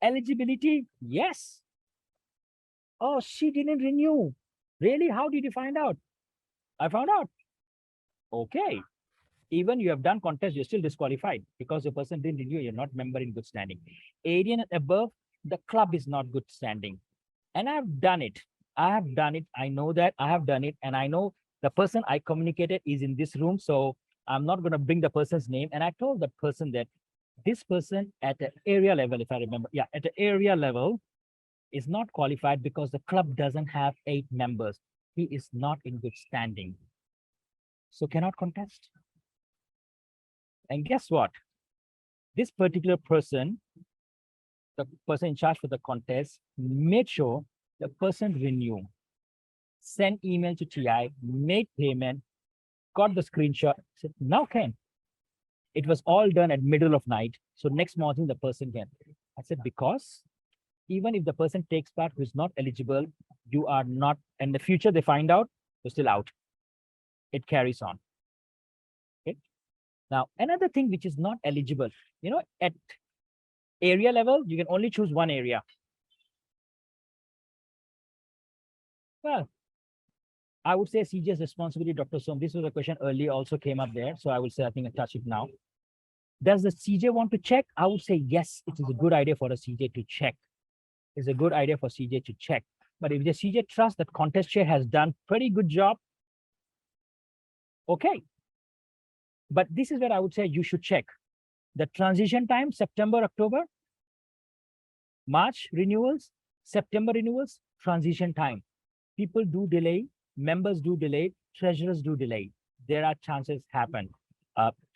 Eligibility, yes. Oh, she didn't renew. Really? How did you find out? I found out. Okay. Even you have done contest, you're still disqualified because the person didn't renew, you're not member in good standing. 18 and above, the club is not good standing. And I've done it. I know that I have done it. And I know the person I communicated is in this room. So I'm not going to bring the person's name. And I told the person that this person at the area level, if I remember, at the area level is not qualified because the club doesn't have 8 members. He is not in good standing. So cannot contest. And guess what? This particular person, the person in charge for the contest, made sure the person renew, sent email to TI, made payment, got the screenshot, said, now can. It was all done at middle of night. So next morning, the person can. I said, because even if the person takes part who is not eligible, you are not, in the future they find out, you're still out. It carries on. Okay. Now, another thing which is not eligible, at area level, you can only choose one area. Well, I would say CJ's responsibility, Dr. Som. This was a question earlier also came up there. So I would say, I think I touch it now. Does the CJ want to check? I would say, yes, it is a good idea for a CJ to check. It's a good idea for CJ to check. But if the CJ trusts that contest chair has done pretty good job, okay. But this is where I would say you should check. The transition time, September, October, March renewals, September renewals, transition time. People do delay, members do delay, treasurers do delay. There are chances happen.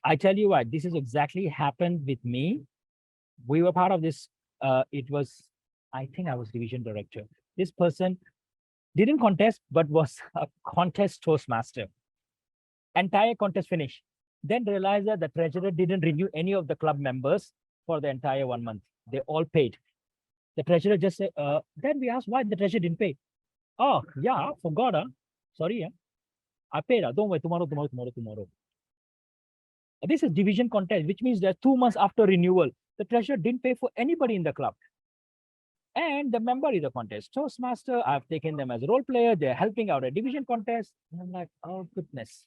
I tell you what, this is exactly happened with me. We were part of this. It was, I think I was division director. This person didn't contest, but was a contest Toastmaster. Entire contest finished. Then realized that the treasurer didn't renew any of the club members for the entire 1 month. They all paid. The treasurer just said, then we asked why the treasurer didn't pay. Oh, yeah, forgot. Sorry, I paid. Don't worry, tomorrow. This is division contest, which means that 2 months after renewal, the treasurer didn't pay for anybody in the club. And the member is a contest Toastmaster. I've taken them as a role player. They're helping out a division contest. And I'm like, oh goodness.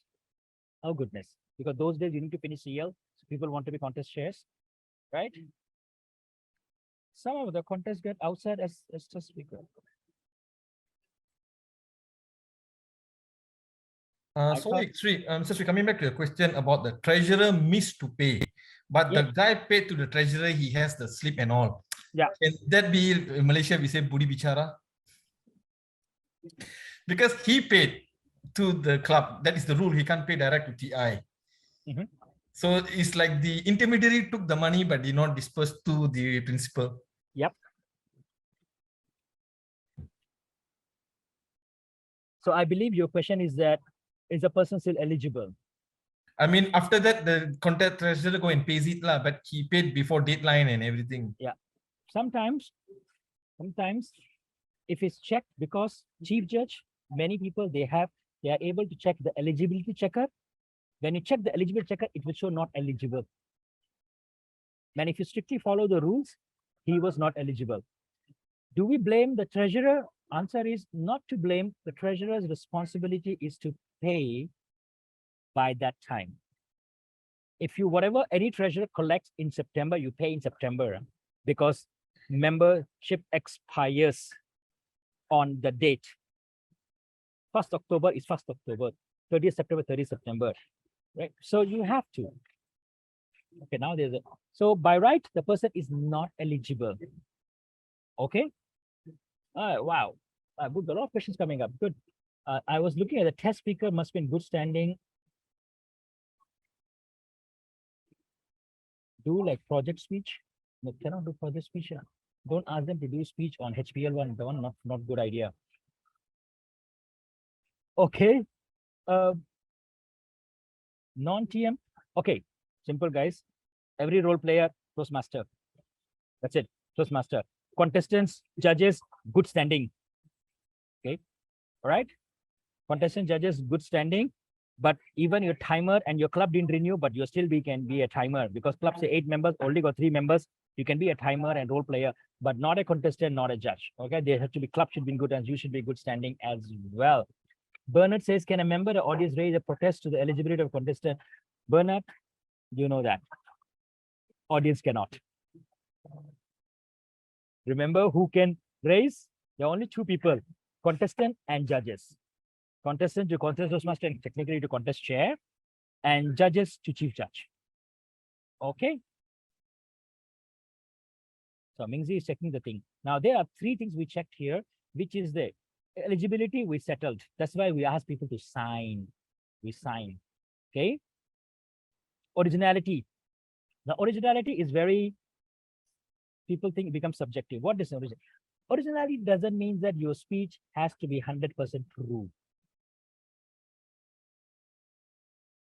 Oh goodness. Because those days you need to finish CL. So people want to be contest chairs, right? Some of the contests get outside as just speaker. Sorry, Sri, Mr. Sri, coming back to your question about the treasurer missed to pay, but the guy paid to the treasurer, he has the slip and all. Yeah. Can that be in Malaysia, we say Budi Bichara? Because he paid to the club. That is the rule. He can't pay direct to TI. Mhm. So it's like the intermediary took the money, but did not disperse to the principal. Yep. So I believe your question is that, is a person still eligible? I mean, after that, the contest treasurer go and pays it lah, but he paid before deadline and everything. Sometimes if it's checked, because chief judge, many people they are able to check the eligibility checker. When you check the eligibility checker, it will show not eligible. And if you strictly follow the rules, he was not eligible. Do we blame the treasurer? Answer is not to blame. The treasurer's responsibility is to pay by that time. If you, whatever any treasurer collects in September, you pay in September, because membership expires on the date. 1st October is 1st October, 30th September, 30th September, right? So you have to. Okay, now there's a, so by right, the person is not eligible. Okay. Wow. Good. A lot of questions coming up. Good. I was looking at the test speaker, must be in good standing. Do like project speech. No, cannot do project speech. Don't ask them to do speech on HPL1. The one not good idea. Okay. Non-TM. Okay. Simple, guys. Every role player, Toastmaster. That's it. Toastmaster. Contestants, judges, good standing. Okay. All right. Contestant, judges, good standing. But even your timer and your club didn't renew, but you still can be a timer, because club say 8 members, only got 3 members. You can be a timer and role player, but not a contestant, not a judge. Okay. They have to be, club should be good, and you should be good standing as well. Bernard says, can a member of the audience raise a protest to the eligibility of contestant? Bernard, you know that. Audience cannot. Remember who can raise? There are only 2 people, contestant and judges. Contestant to contest Toastmaster and technically to contest chair, and judges to chief judge. Okay. So Mingzi is checking the thing. Now there are 3 things we checked here, which is the eligibility we settled. That's why we ask people to sign. We sign. Okay. Originality. The originality is very, people think it becomes subjective. What is originality? Originality doesn't mean that your speech has to be 100% true.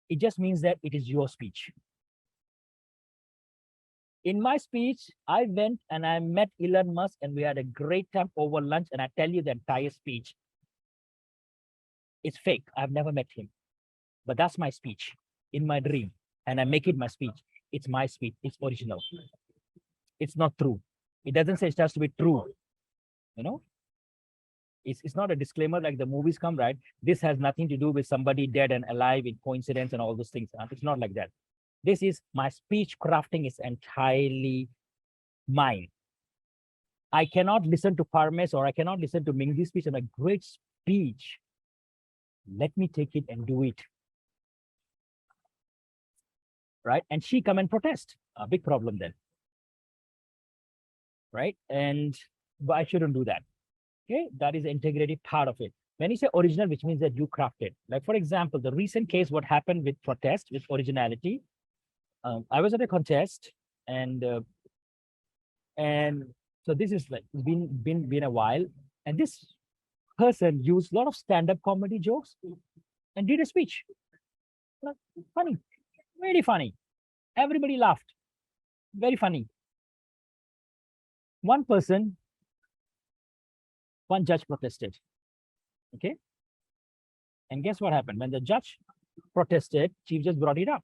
It just means that it is your speech. In my speech, I went and I met Elon Musk and we had a great time over lunch, and I tell you the entire speech. It's fake. I've never met him. But that's my speech in my dream. And I make it my speech. It's my speech. It's original. It's not true. It doesn't say it has to be true. You know? It's not a disclaimer like the movies come, right? This has nothing to do with somebody dead and alive in coincidence and all those things. It's not like that. This is my speech crafting is entirely mine. I cannot listen to Parmes or I cannot listen to Mingzi's speech and a great speech. Let me take it and do it. Right? And she come and protest. A big problem then. Right? And but I shouldn't do that. Okay, that is the integrity part of it. When you say original, which means that you crafted. Like, for example, the recent case, what happened with protest, with originality. I was at a contest, and so this is like, it's been a while, and this person used a lot of stand-up comedy jokes and did a speech. Funny, very funny. Everybody laughed. Very funny. One judge protested. Okay. And guess what happened? When the judge protested, chief judge brought it up.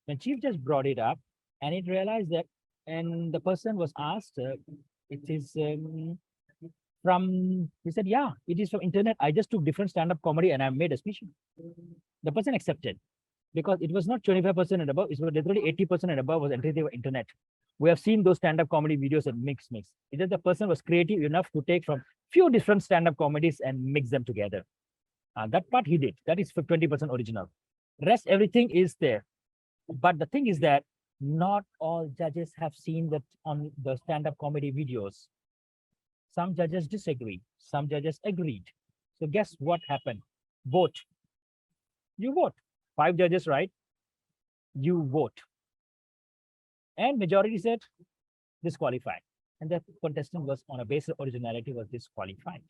When chief judge brought it up, and it realized that, and the person was asked, It is from, he said, yeah, it is from internet. I just took different stand-up comedy and I made a speech. The person accepted because it was not 25% and above. It was literally 80% and above was entirely internet. We have seen those stand-up comedy videos and mix. It is the person was creative enough to take from few different stand-up comedies and mix them together. That part he did. That is for 20% original. Rest everything is there. But the thing is that not all judges have seen that on the stand-up comedy videos. Some judges disagreed. Some judges agreed. So guess what happened? Vote. You vote. 5 judges, right? You vote. And majority said disqualified. And the contestant was on a basis of originality was disqualified.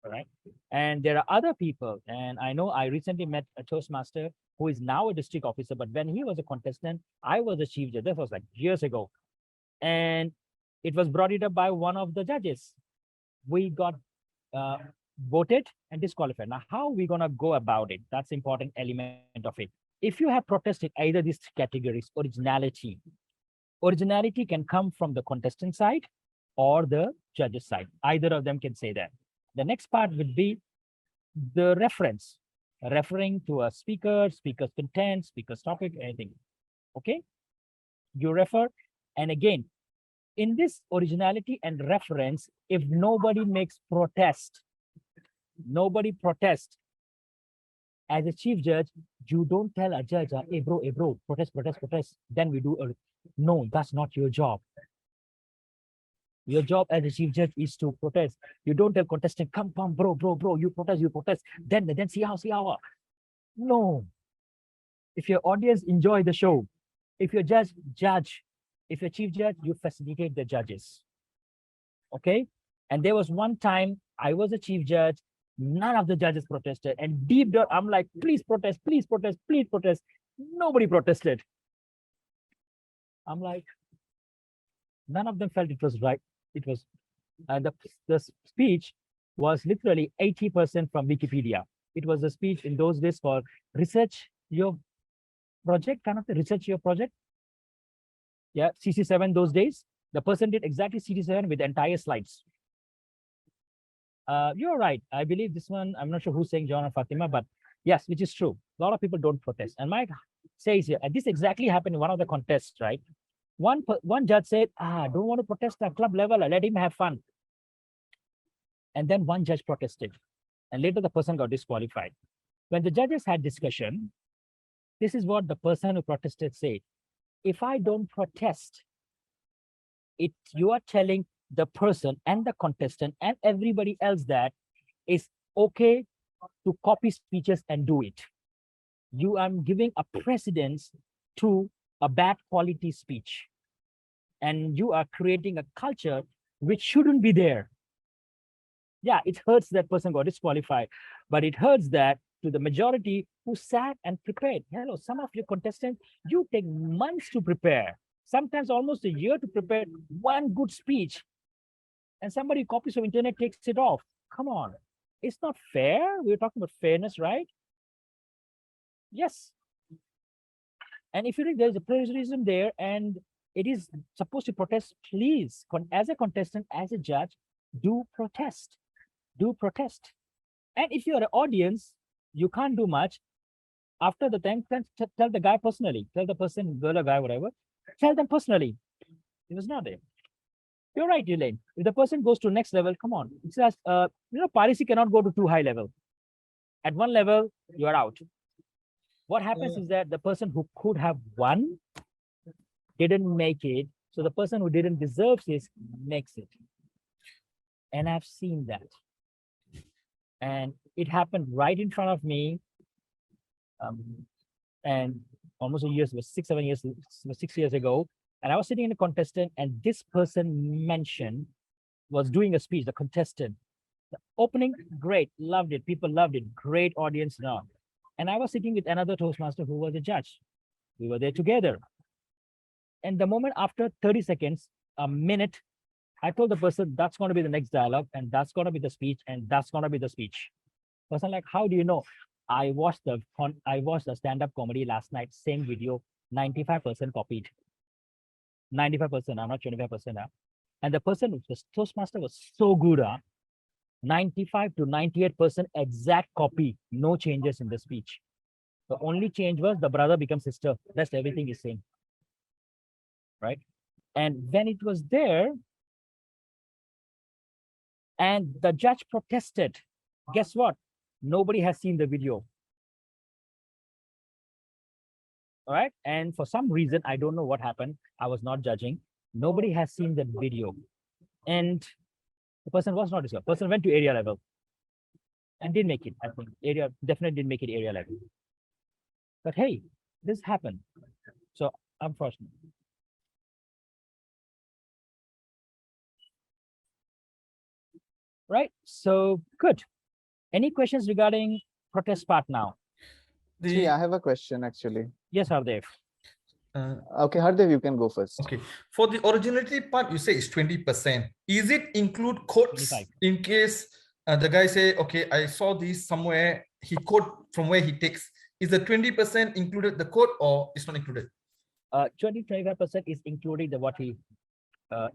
All right. And there are other people. And I know I recently met a Toastmaster who is now a district officer. But when he was a contestant, I was a chief judge. That was like years ago. And it was brought it up by one of the judges. We got voted and disqualified. Now, how are we going to go about it? That's the important element of it. If you have protested either these categories, originality can come from the contestant side or the judge's side. Either of them can say that. The next part would be the reference, referring to a speaker, speaker's content, speaker's topic, anything. Okay? You refer, and again, in this originality and reference, if nobody makes protest, as a chief judge, you don't tell a judge, hey bro, protest. Then we do no, that's not your job. Your job as a chief judge is to protest. You don't tell contestant, come, bro, you protest. Then see how. No. If your audience enjoy the show, if your judge, if you're chief judge, you facilitate the judges. Okay? And there was one time I was a chief judge, none of the judges protested. And deep down, I'm like, please protest. Nobody protested. I'm like, none of them felt it was right. It was, the speech was literally 80% from Wikipedia. It was a speech in those days for research your project, kind of the research your project. Yeah, CC7 those days. The person did exactly CC7 with the entire slides. You're right. I believe this one, I'm not sure who's saying John or Fatima, but yes, which is true. A lot of people don't protest. And Mike says here, and this exactly happened in one of the contests, right? One judge said, don't want to protest at club level, let him have fun. And then one judge protested. And later the person got disqualified. When the judges had discussion, this is what the person who protested said. If I don't protest, you are telling the person and the contestant and everybody else that it's okay to copy speeches and do it. You are giving a precedence to a bad quality speech. And you are creating a culture which shouldn't be there. Yeah, it hurts that person got disqualified, but it hurts that to the majority who sat and prepared. Hello, some of your contestants, you take months to prepare, sometimes almost a year to prepare one good speech. And somebody copies from internet, takes it off. Come on, it's not fair. We're talking about fairness, right? Yes. And if you think there's a plagiarism there and it is supposed to protest, please, as a contestant, as a judge, do protest. And if you're an audience, you can't do much. After the time, tell the guy personally, tell the person, girl or guy, whatever, tell them personally. It was not there. You're right, Elaine. If the person goes to next level, come on. It's just, piracy cannot go to too high level. At one level, you are out. What happens is that the person who could have won didn't make it. So the person who didn't deserve it makes it. And I've seen that. And it happened right in front of me. And almost a year, it was 6 years ago. And I was sitting in a contestant, and this person mentioned was doing a speech, the contestant. The opening, great, loved it. People loved it. Great audience now. And I was sitting with another Toastmaster who was a judge. We were there together. And the moment after 30 seconds, a minute, I told the person, that's going to be the next dialogue, and that's going to be the speech, and that's going to be the speech. Person like, how do you know? I watched the stand-up comedy last night, same video, 95% copied. 95%, I'm not 25% now. And the person, the Toastmaster was so good, 95 to 98% exact copy, no changes in the speech. The only change was the brother becomes sister. Rest everything is same. Right? And when it was there, and the judge protested, guess what? Nobody has seen the video. All right. And for some reason, I don't know what happened. I was not judging. Nobody has seen the video. And the person was not discovered. Person went to area level and didn't make it. I think area definitely didn't make it area level. But hey, this happened. So unfortunate. Right. So good. Any questions regarding protest part now? See, I have a question actually. Yes, Hardev. Okay, Hardev, you can go first. Okay. For the originality part, you say it's 20%. Is it include quotes 25. in case the guy say, okay, I saw this somewhere, he quote from where he takes. Is the 20% included the quote or it's not included? 20-25% is including the what he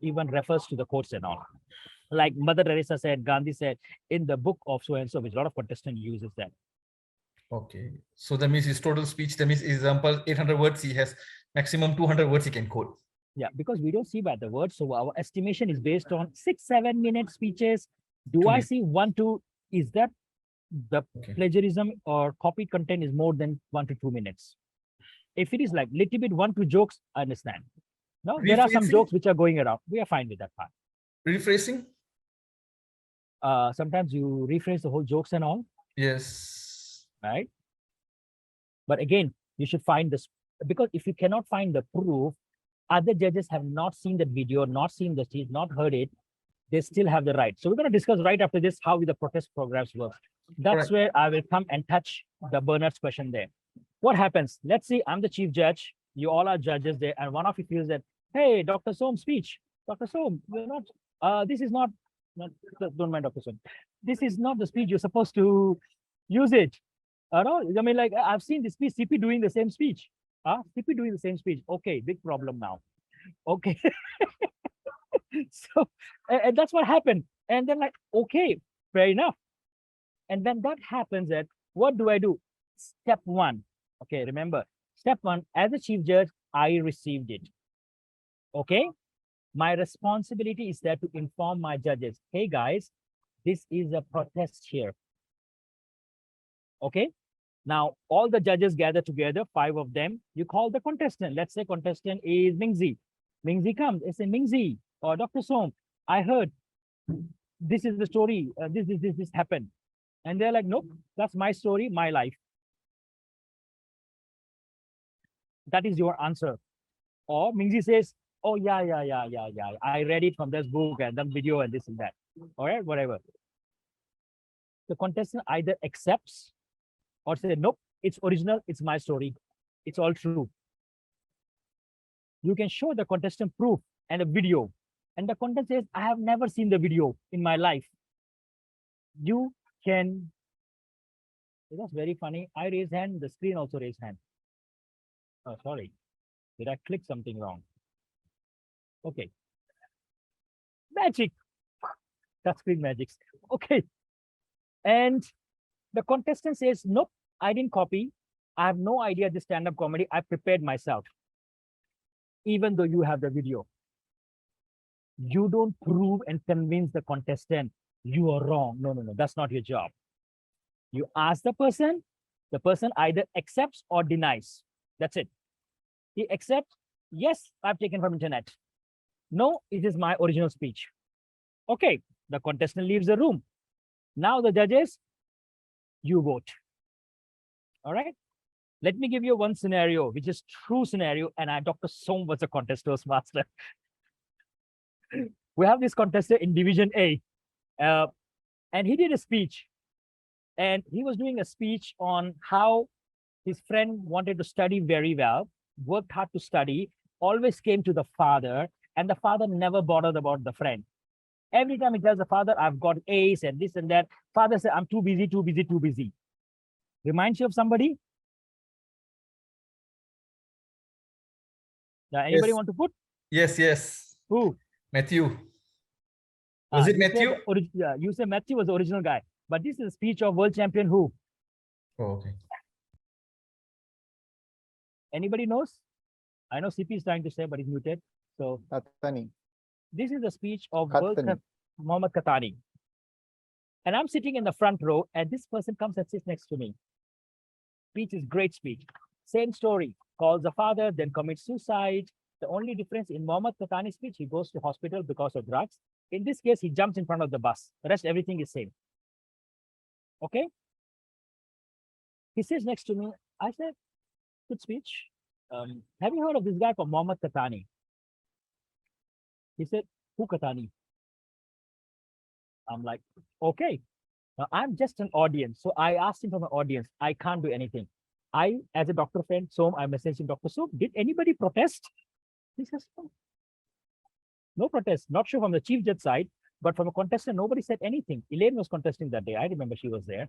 even refers to the quotes and all. Like Mother Teresa said, Gandhi said, in the book of so and so, which a lot of contestant uses that. Okay. So that means his total speech, that means example, 800 words, he has maximum 200 words he can quote. Yeah, because we don't see by the words. So our estimation is based on 6-7 minute speeches. Do I see 1 to, is that the plagiarism or copy content is more than 1 to 2 minutes? If it is like little bit 1-2 jokes, I understand. No, there are some Rephrasing? jokes which are going around. We are fine with that part. Rephrasing? Sometimes you rephrase the whole jokes and all. Yes. Right? But again, you should find this, because if you cannot find the proof, other judges have not seen the video, not seen the speech, not heard it, they still have the right. So we're going to discuss right after this how the protest programs work. That's where I will come and touch the Bernard's question there. What happens? Let's see, I'm the chief judge. You all are judges there, and one of you feels that, hey, Dr. Som's speech. Dr. Som, you're not, this is not, don't mind Dr. Som. This is not the speech you're supposed to use it. No, I mean, like, I've seen this speech, CP doing the same speech. CP doing the same speech. Okay, big problem now. Okay. So, and that's what happened. And then like, okay, fair enough. And when that happens, that what do I do? Step 1. Okay, remember, step 1, as a chief judge, I received it. Okay. My responsibility is there to inform my judges. Hey guys, this is a protest here. Okay. Now, all the judges gather together, 5 of them. You call the contestant. Let's say contestant is Mingzi. Mingzi comes. They say, Mingzi or Dr. Som, I heard this is the story. This happened. And they're like, nope, that's my story, my life. That is your answer. Or Mingzi says, oh, yeah. I read it from this book and that video and this and that. All right, whatever. The contestant either accepts or say, nope, it's original, it's my story. It's all true. You can show the contestant proof and a video. And the contestant says, I have never seen the video in my life. You can, it was very funny. I raised hand, the screen also raised hand. Oh, sorry. Did I click something wrong? Okay. Magic. Touchscreen magics. Okay. And the contestant says, nope, I didn't copy. I have no idea this stand-up comedy. I prepared myself. Even though you have the video. You don't prove and convince the contestant you are wrong. No. That's not your job. You ask the person either accepts or denies. That's it. He accepts, yes, I've taken from internet. No, it is my original speech. Okay, the contestant leaves the room. Now the judges, you vote. All right. Let me give you one scenario, which is true scenario, and Dr. Som was a contest Toastmaster. We have this contestant in Division A, and he did a speech. And he was doing a speech on how his friend wanted to study very well, worked hard to study, always came to the father, and the father never bothered about the friend. Every time he tells the father, I've got A's and this and that, father said, I'm too busy. Reminds you of somebody? Anybody want to put? Yes. Who? Matthew. Was it you said Matthew? yeah, you said Matthew was the original guy, but this is a speech of world champion who? Oh, okay. Anybody knows? I know CP is trying to say, but he's muted. So Katani. this is the speech of Katani. Muhammad Katani. And I'm sitting in the front row, and this person comes and sits next to me. Speech is great speech. Same story. Calls a father, then commits suicide. The only difference in Muhammad Katani's speech, he goes to hospital because of drugs. In this case, he jumps in front of the bus. The rest, everything is same. Okay? He sits next to me. I said, good speech. Have you heard of this guy called Muhammad Katani? He said, who Katani? I'm like, okay. Now, I'm just an audience. So I asked him from an audience. I can't do anything. As a doctor friend, Som, I messaged him, Dr. Som, did anybody protest? He says, no. No protest. Not sure from the chief judge side, but from a contestant, nobody said anything. Elaine was contesting that day. I remember she was there.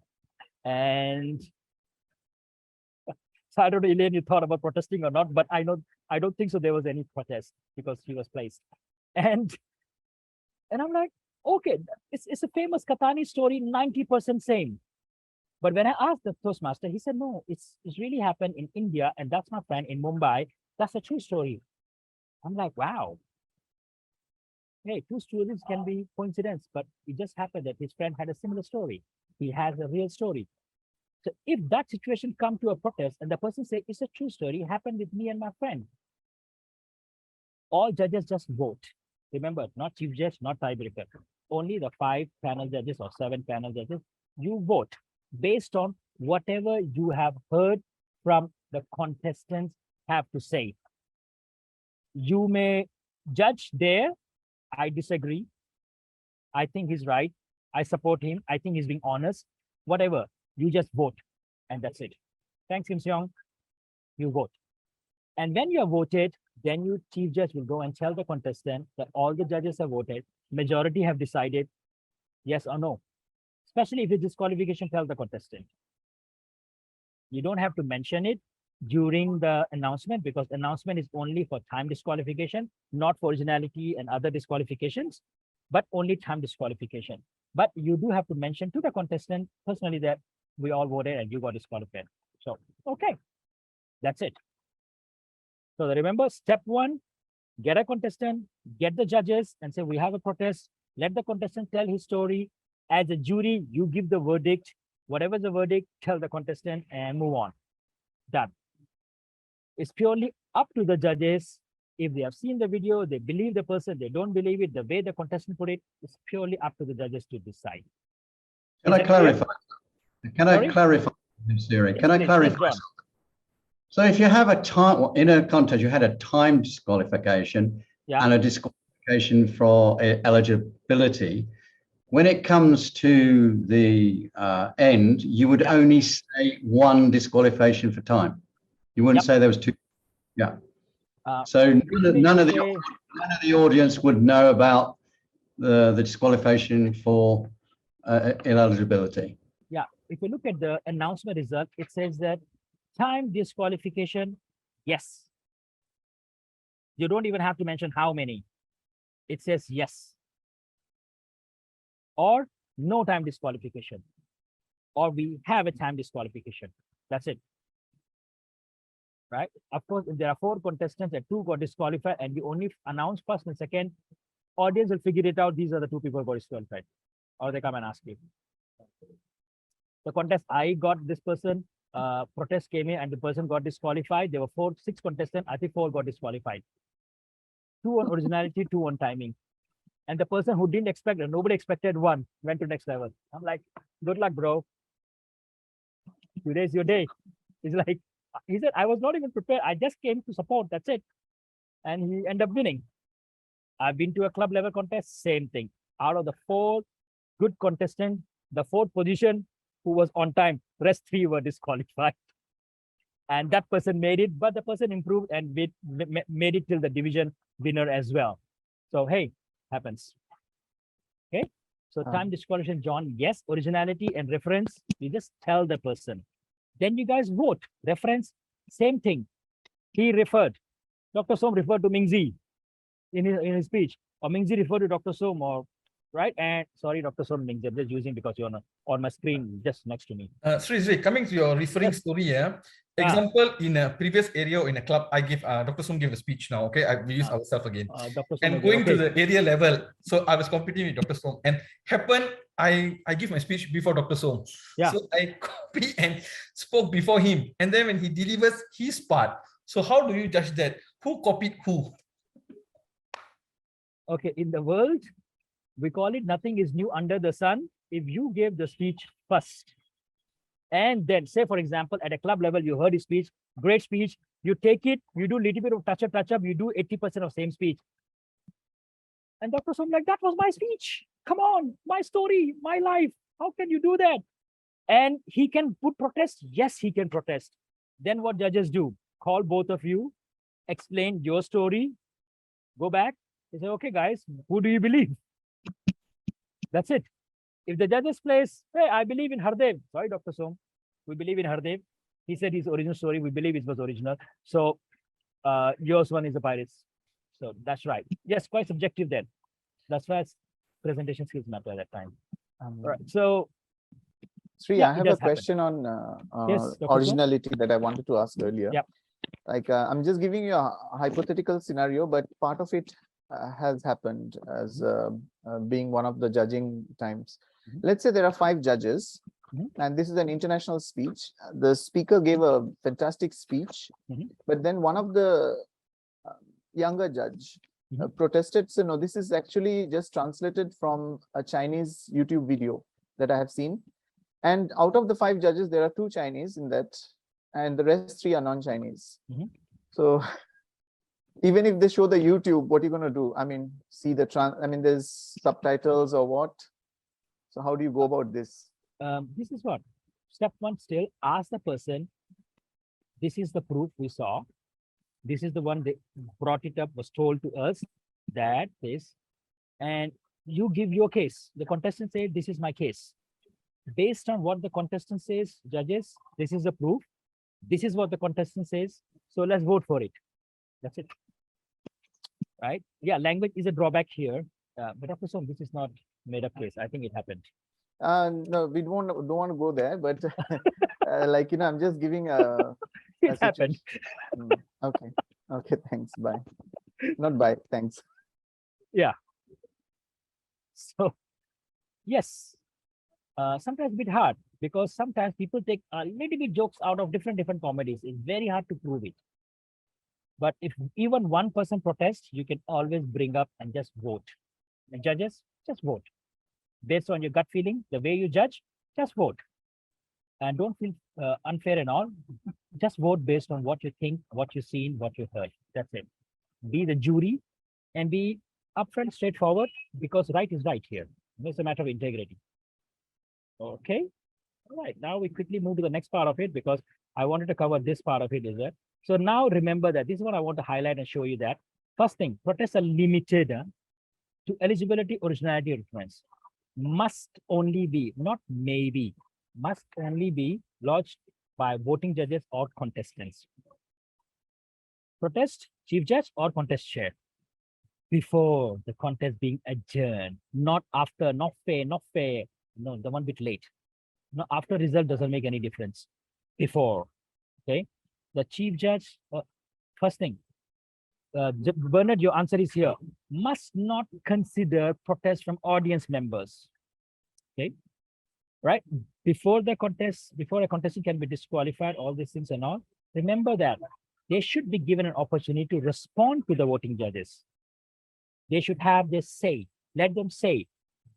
And so I don't know, Elaine, you thought about protesting or not, but I don't think so there was any protest because she was placed. And I'm like, okay, it's a famous Katani story, 90% same. But when I asked the Toastmaster, he said, no, it's really happened in India, and that's my friend in Mumbai. That's a true story. I'm like, wow. Hey, two stories can be coincidence, but it just happened that his friend had a similar story. He has a real story. So if that situation come to a protest and the person say, it's a true story, it happened with me and my friend. All judges just vote. Remember, not chief judge, not tiebreaker. Only the 5 panel judges or 7 panel judges, you vote based on whatever you have heard from the contestants have to say. You may judge there, I disagree. I think he's right. I support him. I think he's being honest. Whatever, you just vote, and that's it. Thanks, Kim Seong. You vote. And when you have voted, then you, chief judge, will go and tell the contestant that all the judges have voted. Majority have decided yes or no. Especially if it's disqualification, tell the contestant. You don't have to mention it during the announcement because announcement is only for time disqualification, not for originality and other disqualifications, but only time disqualification. But you do have to mention to the contestant personally that we all voted and you got disqualified. So, okay, that's it. So remember, step 1, get a contestant, get the judges and say, we have a protest. Let the contestant tell his story. As a jury, you give the verdict. Whatever the verdict, tell the contestant and move on. Done. It's purely up to the judges. If they have seen the video, they believe the person, they don't believe it, the way the contestant put it, it's purely up to the judges to decide. Can I clarify? Can I clarify, Siri? Can I clarify? So if you have a time, in a contest, you had a time disqualification and a disqualification for eligibility. When it comes to the end, you would only say 1 disqualification for time. You wouldn't say there was 2. Yeah. So none of the audience would know about the disqualification for ineligibility. Yeah. If you look at the announcement result, it says that time disqualification, yes. You don't even have to mention how many. It says yes. Or no time disqualification. Or we have a time disqualification. That's it. Right? Of course, if there are 4 contestants and 2 got disqualified and you only announce first and second, audience will figure it out. These are the 2 people who got disqualified. Or they come and ask you. The contest, I got this person, protest came in and the person got disqualified. There were 6 contestants. I think 4 got disqualified. 2 on originality, 2 on timing. And the person who didn't expect it, nobody expected 1, went to next level. I'm like, good luck, bro. Today's your day. He's like, he said, I was not even prepared. I just came to support. That's it. And he ended up winning. I've been to a club level contest, same thing. Out of the 4 good contestants, the 4th position who was on time, rest 3 were disqualified. And that person made it, but the person improved and made it till the division winner as well. So, hey, happens. Okay. So time disqualification, John, yes. Originality and reference, you just tell the person. Then you guys vote. Reference, same thing. He referred. Dr. Som referred to Mingzi in his speech. Or Mingzi referred to Dr. Som or right? And sorry, Dr. Somling, I'm just using because you're on my screen just next to me. Sri, coming to your referring story, yeah. Example, in a previous area or in a club, I give Dr. Sum give a speech now. Okay, we use ourselves again. Dr. And going to the area level, so I was competing with Dr. Som, and happened I give my speech before Dr. Som. Yeah. So I copy and spoke before him, and then when he delivers his part, so how do you judge that? Who copied who? Okay, in the world, we call it nothing is new under the sun. If you gave the speech first, and then say, for example, at a club level, you heard his speech, great speech, you take it, you do a little bit of touch up, you do 80% of same speech. And Dr. Som, like, that was my speech. Come on, my story, my life. How can you do that? And he can put protest. Yes, he can protest. Then what judges do? Call both of you, explain your story, go back. They say, okay, guys, who do you believe? That's it. If the judges place, hey, I believe in Hardev. Sorry, Dr. Som. We believe in Hardev. He said his original story. We believe it was original. So yours one is the pirates. So that's right. Yes, quite subjective then. That's why presentation skills matter at that time. Right. So Sri, yeah, I have a question on Yes, Dr. Som? originality that I wanted to ask earlier. Yeah. Like I'm just giving you a hypothetical scenario, but part of it has happened as being one of the judging times. Let's say there are 5 judges, and this is an international speech. The speaker gave a fantastic speech, but then one of the younger judge protested, so no, this is actually just translated from a Chinese YouTube video that I have seen. And out of the 5 judges, there are 2 Chinese in that, and the rest 3 are non-Chinese. So even if they show the YouTube, what are you going to do? I mean, see the there's subtitles or what? So how do you go about this? This is what step 1. Still ask the person. This is the proof we saw. This is the one that brought it up, was told to us that this, and you give your case. The contestant said, this is my case. Based on what the contestant says, judges, this is the proof. This is what the contestant says. So let's vote for it. That's it. Right? Yeah, language is a drawback here. But Dr. Som, this is not made up case. I think it happened. No, we don't want to go there, but like, I'm just giving a It happened. Okay, thanks, bye. Not bye, thanks. Yeah. So yes, sometimes a bit hard, because sometimes people take a little bit jokes out of different comedies. It's very hard to prove it. But if even one person protests, you can always bring up and just vote. And judges, just vote. Based on your gut feeling, the way you judge, just vote. And don't feel unfair and all. Just vote based on what you think, what you've seen, what you heard. That's it. Be the jury and be upfront, straightforward, because right is right here. It's a matter of integrity. Okay. All right. Now we quickly move to the next part of it, because I wanted to cover this part of it. Is that so? Now remember that this is what I want to highlight and show you. That first thing, protests are limited to eligibility, originality, reference. Must only be, not maybe, must only be lodged by voting judges or contestants. Protest, chief judge or contest chair. Before the contest being adjourned, not after, not fair. No, the one bit late. No, after result doesn't make any difference. Before, okay? The chief judge, first thing, Bernard, your answer is here. Must not consider protest from audience members. Okay, right? Before the contest, before a contestant can be disqualified, all these things and all, remember that they should be given an opportunity to respond to the voting judges. They should have their say. Let them say.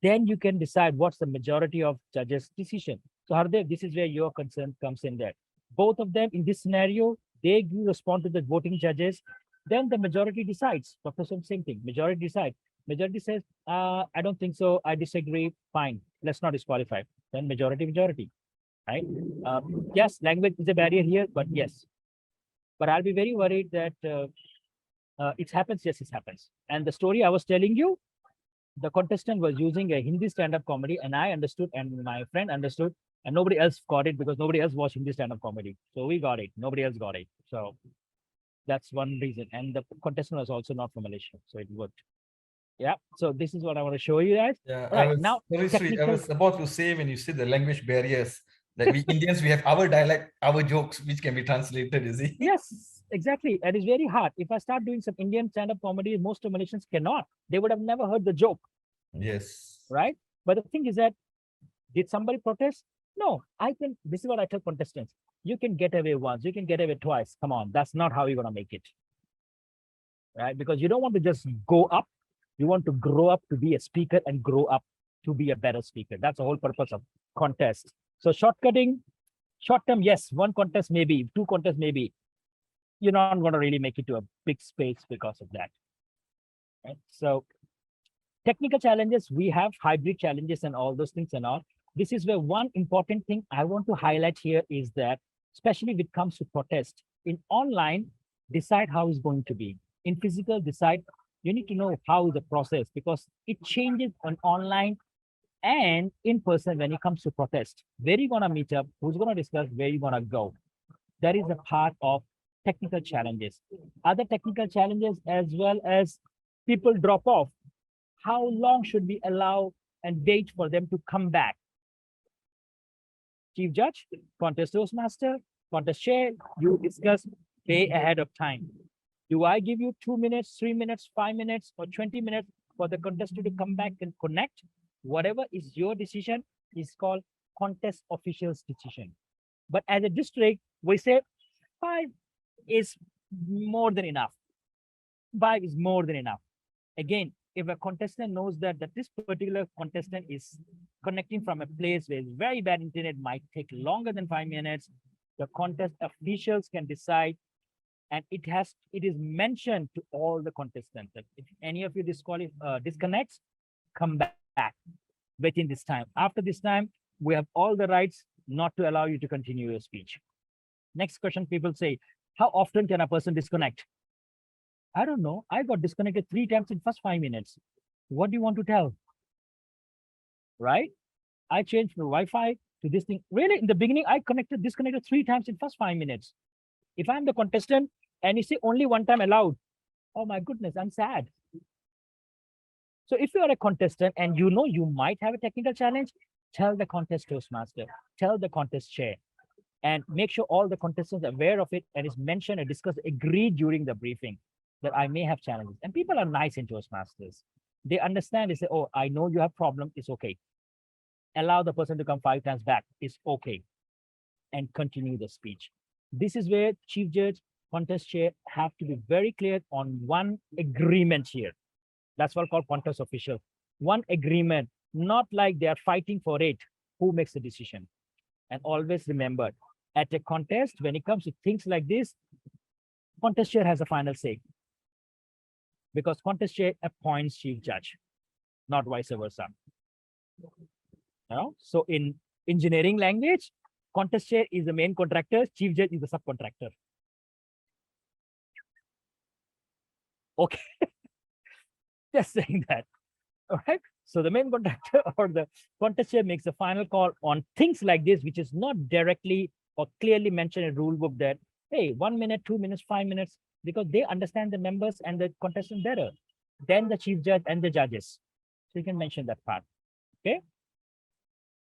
Then you can decide what's the majority of judges' decision. So Hardev, this is where your concern comes in there. Both of them in this scenario, they respond to the voting judges. Then the majority decides. Dr. Som, same thing. Majority decides. Majority says, I don't think so. I disagree. Fine. Let's not disqualify. Then majority, right? Yes, language is a barrier here, but yes. But I'll be very worried that it happens. Yes, it happens. And the story I was telling you, the contestant was using a Hindi stand-up comedy, and I understood, and my friend understood, and nobody else got it because nobody else watched Hindi stand-up comedy. So we got it. Nobody else got it. So that's one reason. And the contestant was also not from Malaysia, so it worked. Yeah. So this is what I want to show you guys. Yeah, Right now, sorry, Sri, I technical. was about to say when you said the language barriers, that we Indians, we have our dialect, our jokes, which can be translated, you see? Yes, exactly. And it's very hard. If I start doing some Indian stand-up comedy, most of Malaysians cannot. They would have never heard the joke, Yes. right? But the thing is that, did somebody protest? No, I can. This is what I tell contestants. You can get away once, you can get away twice. Come on, that's not how you're gonna make it, right? Because you don't want to just go up. You want to grow up to be a speaker and grow up to be a better speaker. That's the whole purpose of contest. So shortcutting, short term, yes, one contest maybe, two contests maybe. You're not going to really make it to a big space because of that. Right? So technical challenges, we have hybrid challenges and all those things and all. This is where one important thing I want to highlight here is that, especially when it comes to protest, in online, decide how it's going to be. In physical, decide, you need to know how the process, because it changes on online and in person when it comes to protest. Where you going to meet up, who's going to discuss, where you going to go. That is a part of technical challenges. Other technical challenges, as well as people drop off. How long should we allow and wait for them to come back? Chief Judge, contest Toastmaster, contest chair, you discuss way ahead of time. Do I give you 2 minutes, 3 minutes, 5 minutes, or 20 minutes for the contestant to come back and connect? Whatever is your decision is called contest official's decision. But as a district, we say 5 is more than enough. 5 is more than enough. Again, if a contestant knows that this particular contestant is connecting from a place where it's very bad internet, might take longer than 5 minutes, the contest officials can decide, and it is mentioned to all the contestants that if any of you disconnects, come back within this time. After this time, we have all the rights not to allow you to continue your speech. Next question, people say, how often can a person disconnect? I don't know. I got disconnected 3 times in first 5 minutes. What do you want to tell? Right? I changed from Wi-Fi to this thing. Really, in the beginning, I disconnected 3 times in first 5 minutes. If I'm the contestant and you say only 1 time allowed, oh my goodness, I'm sad. So if you are a contestant and you know you might have a technical challenge, tell the contest Toastmaster, tell the contest chair, and make sure all the contestants are aware of it and is mentioned and discussed, agreed during the briefing that I may have challenges. And people are nice in Toastmasters. They understand, they say, oh, I know you have problem, it's okay. Allow the person to come 5 times back, it's okay. And continue the speech. This is where Chief Judge, contest chair have to be very clear on one agreement here. That's what called contest official. One agreement, not like they are fighting for it. Who makes the decision? And always remember, at a contest, when it comes to things like this, contest chair has a final say. Because contest chair appoints chief judge, not vice versa. So in engineering language, contest chair is the main contractor, chief judge is the subcontractor. Okay. Just saying that. All right. So the main contractor or the contest chair makes the final call on things like this, which is not directly or clearly mentioned in rule book that, hey, 1 minute, 2 minutes, 5 minutes, because they understand the members and the contestant better than the chief judge and the judges. So you can mention that part. Okay.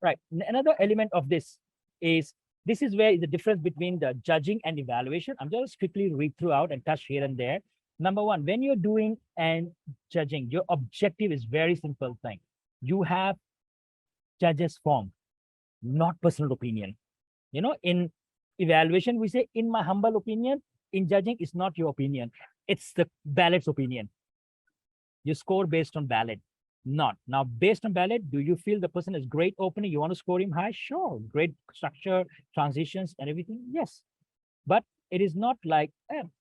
Right. Another element of this is where is the difference between the judging and evaluation. I'm just quickly read throughout and touch here and there. Number one, when you're doing and judging, your objective is very simple thing. You have judges form, not personal opinion. You know, in evaluation, we say, in my humble opinion. In judging, it's not your opinion. It's the ballot's opinion. You score based on ballot. Not. Now, based on ballot, do you feel the person is great opening? You want to score him high? Sure. Great structure, transitions, and everything? Yes. But it is not like,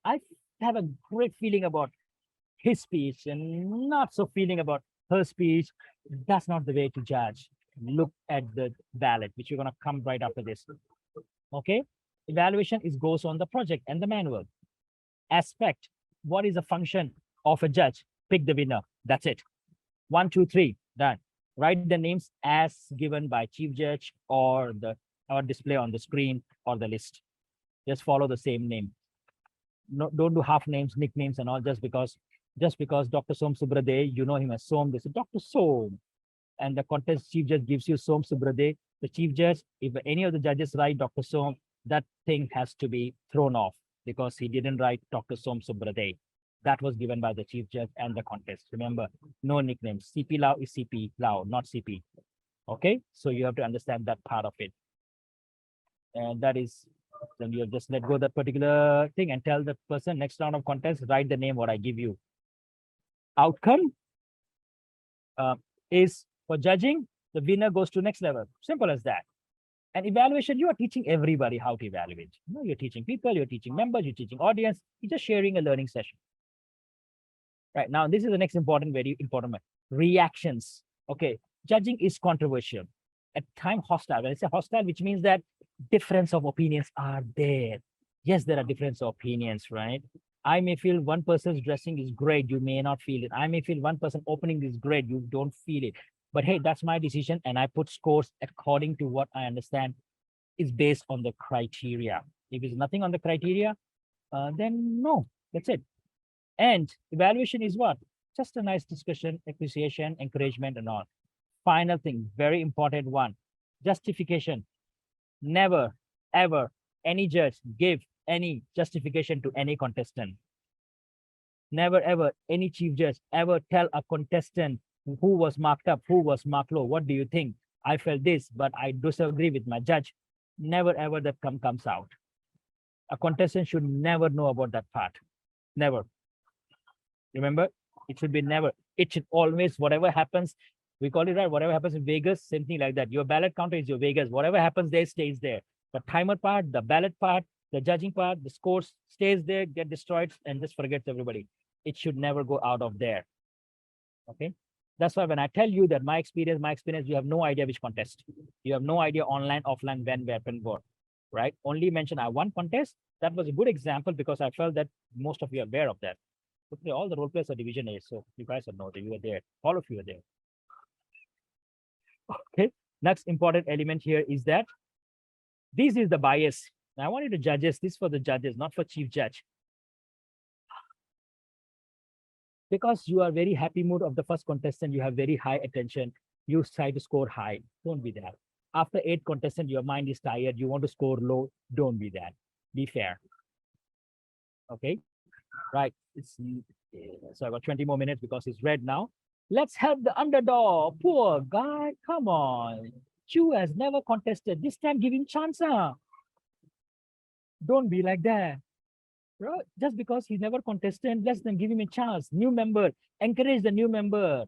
I have a great feeling about his speech and not so feeling about her speech. That's not the way to judge. Look at the ballot, which you're going to come right after this. Okay. Evaluation goes on the project and the manual. Aspect, what is the function of a judge? Pick the winner. That's it. 1, 2, 3, done. Write the names as given by chief judge or display on the screen or the list. Just follow the same name. No, don't do half names, nicknames, and all just because Just because Dr. Som Subrade, you know him as Som, they say Dr. Som. And the contest chief judge gives you Som Subrade. The chief judge, if any of the judges write Dr. Som, that thing has to be thrown off because he didn't write Dr. Som Subrade. That was given by the chief judge and the contest. Remember, no nicknames. CP Lau is CP Lau, not CP. Okay, so you have to understand that part of it. And that is, then you just let go that particular thing and tell the person next round of contest, write the name what I give you. Outcome is for judging, the winner goes to next level. Simple as that. And evaluation, you are teaching everybody how to evaluate. You know, you're teaching people, you're teaching members, you're teaching audience, you're just sharing a learning session. Right now, this is the next important, very important one. Reactions. Okay, judging is controversial. At time hostile. When I say hostile, which means that difference of opinions are there. Yes, there are difference of opinions, right? I may feel one person's dressing is great, you may not feel it. I may feel one person opening is great, you don't feel it. But hey, that's my decision, and I put scores according to what I understand is based on the criteria. If it's nothing on the criteria, then no, that's it. And evaluation is what? Just a nice discussion, appreciation, encouragement, and all. Final thing, very important one, justification. Never, ever, any judge give any justification to any contestant. Never, ever, any chief judge ever tell a contestant who was marked up, who was marked low. What do you think? I felt this, but I disagree with my judge. Never, ever that comes out. A contestant should never know about that part. Never. Remember, it should be never. It should always, whatever happens, we call it right, whatever happens in Vegas, same thing like that. Your ballot counter is your Vegas. Whatever happens there stays there. The timer part, the ballot part, the judging part, the scores stays there, get destroyed, and just forgets everybody. It should never go out of there. Okay. That's why when I tell you that my experience, you have no idea which contest. You have no idea online, offline, when, where, and what, right? Only mention I won contest. That was a good example because I felt that most of you are aware of that. Okay, all the role players are division A, so you guys are know that you were there. All of you are there. Okay, next important element here is that this is the bias. Now I want you to judges, this for the judges, not for chief judge. Because you are very happy mood of the first contestant, you have very high attention, you try to score high. Don't be that. After 8 contestants, your mind is tired, you want to score low. Don't be that. Be fair. Okay, right. It's so I got 20 more minutes because it's red now. Let's help the underdog. Poor guy. Come on. Chu has never contested. This time give him chance. Don't be like that. Right? Just because he's never contested, let them give him a chance. New member. Encourage the new member.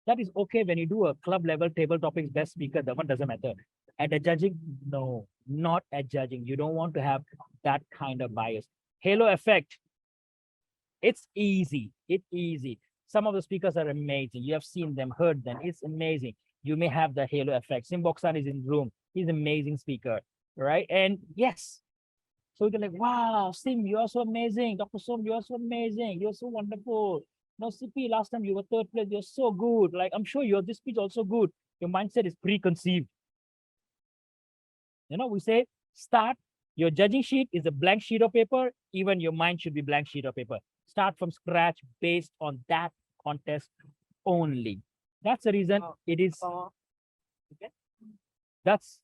That is okay when you do a club level table topics best speaker. That one doesn't matter. At the judging, no, not at judging. You don't want to have that kind of bias. Halo effect. It's easy. It's easy. Some of the speakers are amazing. You have seen them, heard them. It's amazing. You may have the halo effect. Sim Boksan is in the room. He's an amazing speaker, right? And yes, so you're like, wow, Sim, you are so amazing. Dr. Som, you are so amazing. You're so wonderful. No, CP, last time you were 3rd place. You're so good. Like, I'm sure your this speech also good. Your mindset is preconceived. You know, we say start. Your judging sheet is a blank sheet of paper. Even your mind should be blank sheet of paper. Start from scratch based on that contest only. That's the reason it is. Okay. That's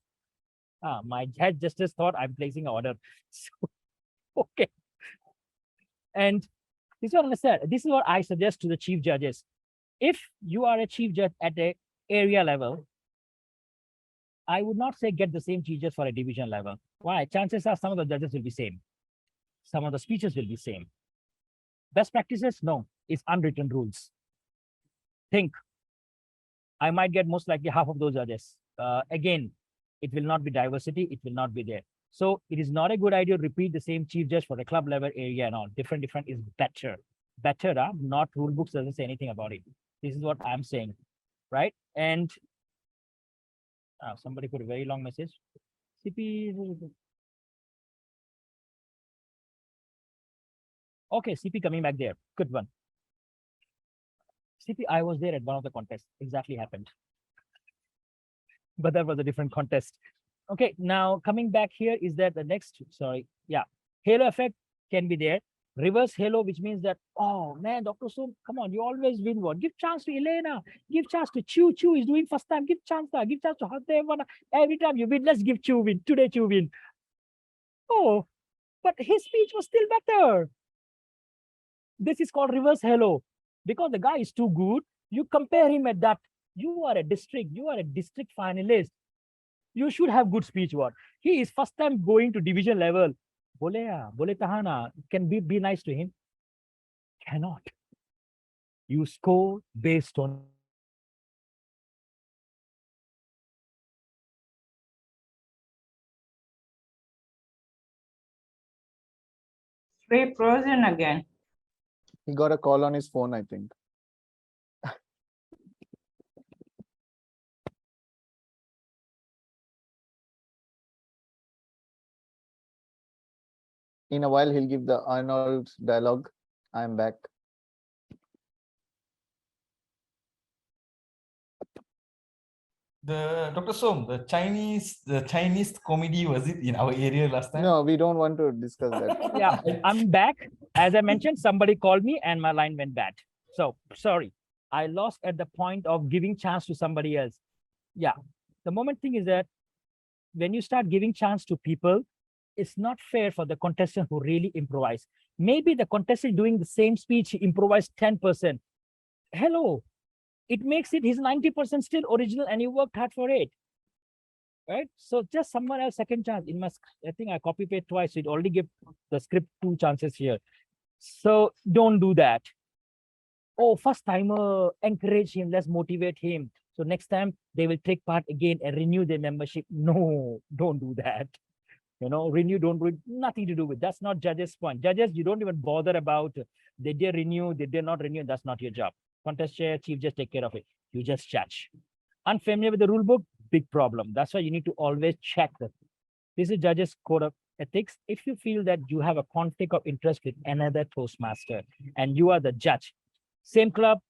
my head just thought I'm placing an order. So, okay. And this is what I said. This is what I suggest to the chief judges. If you are a chief judge at a area level, I would not say get the same chief judge for a division level. Why? Chances are some of the judges will be same. Some of the speeches will be same. Best practices? No, it's unwritten rules. Think. I might get most likely half of those judges. Again, it will not be diversity. It will not be there. So it is not a good idea to repeat the same chief judge for the club level area and all. Different is better. Better, not rule books doesn't say anything about it. This is what I'm saying, right? And somebody put a very long message. CP. Okay, CP coming back there. Good one. CP, I was there at one of the contests. Exactly happened. But that was a different contest. Okay, now coming back here is that the next, sorry, yeah, halo effect can be there. Reverse halo, which means that, oh man, Dr. Sum, come on, you always win one. Give chance to Elena. Give chance to Chu. Chu is doing first time. Give chance to her. Give chance to her. Every time you win, let's give Chu win. Today Chu win. Oh, but his speech was still better. This is called reverse halo. Because the guy is too good, you compare him at that. You are a district finalist. You should have good speech. What? He is first time going to division level. Bole tahana. Can be nice to him? Cannot. You score based on Frozen again. He got a call on his phone, I think. In a while, he'll give the Arnold dialogue. I'm back. The Dr. Som, the Chinese comedy, was it in our area last time? No, we don't want to discuss that. Yeah, I'm back. As I mentioned, somebody called me and my line went bad. So sorry, I lost at the point of giving chance to somebody else. Yeah, the moment thing is that when you start giving chance to people, it's not fair for the contestant who really improvise. Maybe the contestant doing the same speech, he improvised 10%. Hello, it makes it his 90% still original and you worked hard for it. Right? So just someone else second chance. In my, I think I copy paste twice. So it already give the script 2 chances here. So don't do that. Oh, first timer, encourage him, let's motivate him. So next time they will take part again and renew their membership. No, don't do that. You know, renew, don't do it, nothing to do with. That's not judges' point. Judges, you don't even bother about they did renew, they did not renew. That's not your job. Contest chair, chief, just take care of it. You just judge. Unfamiliar with the rule book, big problem. That's why you need to always check that. This is judges' code of ethics. If you feel that you have a conflict of interest with another Toastmaster and you are the judge, same club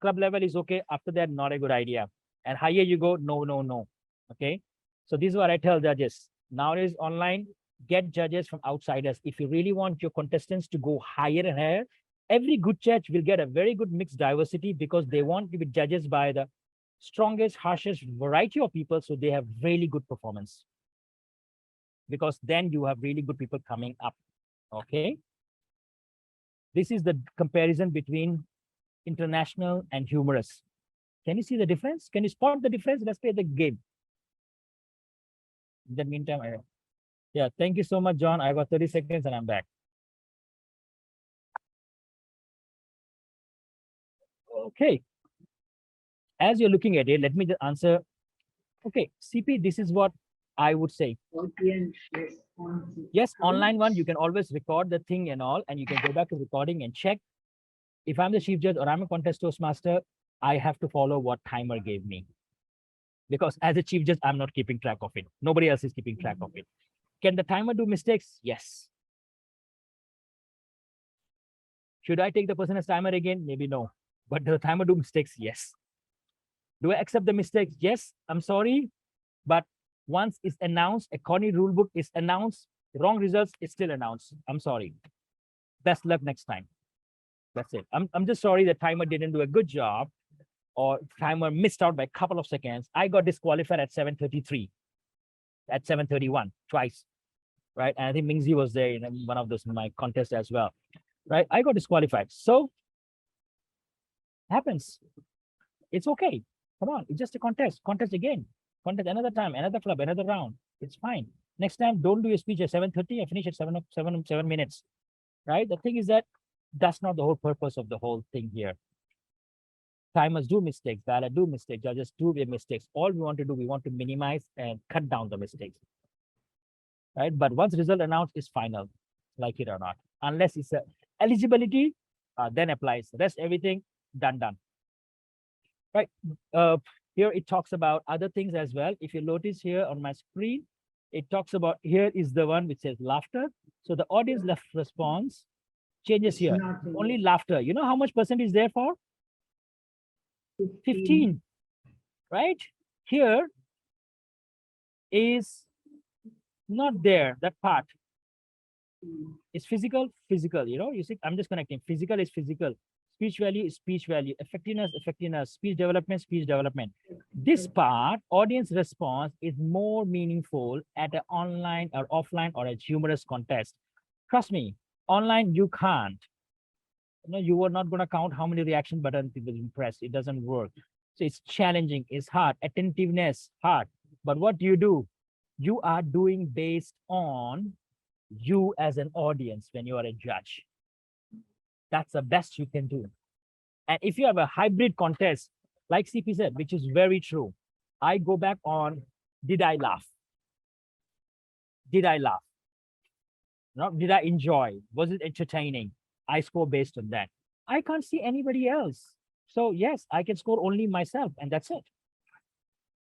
level is okay. After that, not a good idea. And higher you go, no. Okay. So this is what I tell judges. Nowadays online, get judges from outsiders. If you really want your contestants to go higher and higher, every good judge will get a very good mixed diversity because they want to be judges by the strongest, harshest variety of people. So they have really good performance. Because then you have really good people coming up. Okay. This is the comparison between international and humorous. Can you see the difference? Can you spot the difference? Let's play the game. In the meantime, yeah, thank you so much, John. I got 30 seconds and I'm back. Okay. As you're looking at it, let me just answer. Okay, CP, this is what I would say. Yes, online one, you can always record the thing and all, and you can go back to recording and check. If I'm the chief judge or I'm a contest Toastmaster, I have to follow what timer gave me. Because as a chief judge, I'm not keeping track of it. Nobody else is keeping track of it. Can the timer do mistakes? Yes. Should I take the person as timer again? Maybe no. But does the timer do mistakes? Yes. Do I accept the mistakes? Yes. I'm sorry. But once it's announced, a Connie rule book is announced, wrong results is still announced. I'm sorry. Best luck next time. That's it. I'm just sorry the timer didn't do a good job or timer missed out by a couple of seconds. I got disqualified at 7:33, at 7:31 twice, right? And I think Mingzi was there in one of those my contests as well, right? I got disqualified. So happens. It's okay. Come on, it's just a contest. Contest again. Contest another time, another club, another round. It's fine. Next time, don't do your speech at 7:30 and finish at 7 minutes, right? The thing is that that's not the whole purpose of the whole thing here. Timers do mistakes, ballot do mistakes, judges do their mistakes. All we want to do, we want to minimize and cut down the mistakes, right? But once result announced is final, like it or not, unless it's a eligibility, then applies. The rest, everything done, right? Here it talks about other things as well. If you notice here on my screen, it talks about, here is the one which says laughter. So the audience left response changes here. Only laughter. You know how much percent is there for? 15, right? Here is not there, that part. It's physical, physical, you know, you see, I'm just connecting. Physical is physical. Speech value is speech value. Effectiveness, effectiveness. Speech development, speech development. This part, audience response, is more meaningful at an online or offline or a humorous contest. Trust me, online you can't. You know, you are not going to count how many reaction buttons people press. It doesn't work. So it's challenging, it's hard. Attentiveness, hard. But what do? You are doing based on you as an audience when you are a judge. That's the best you can do. And if you have a hybrid contest, like CP said, which is very true, I go back on, did I laugh? Did I laugh? Not did I enjoy? Was it entertaining? I score based on that. I can't see anybody else. So yes, I can score only myself and that's it.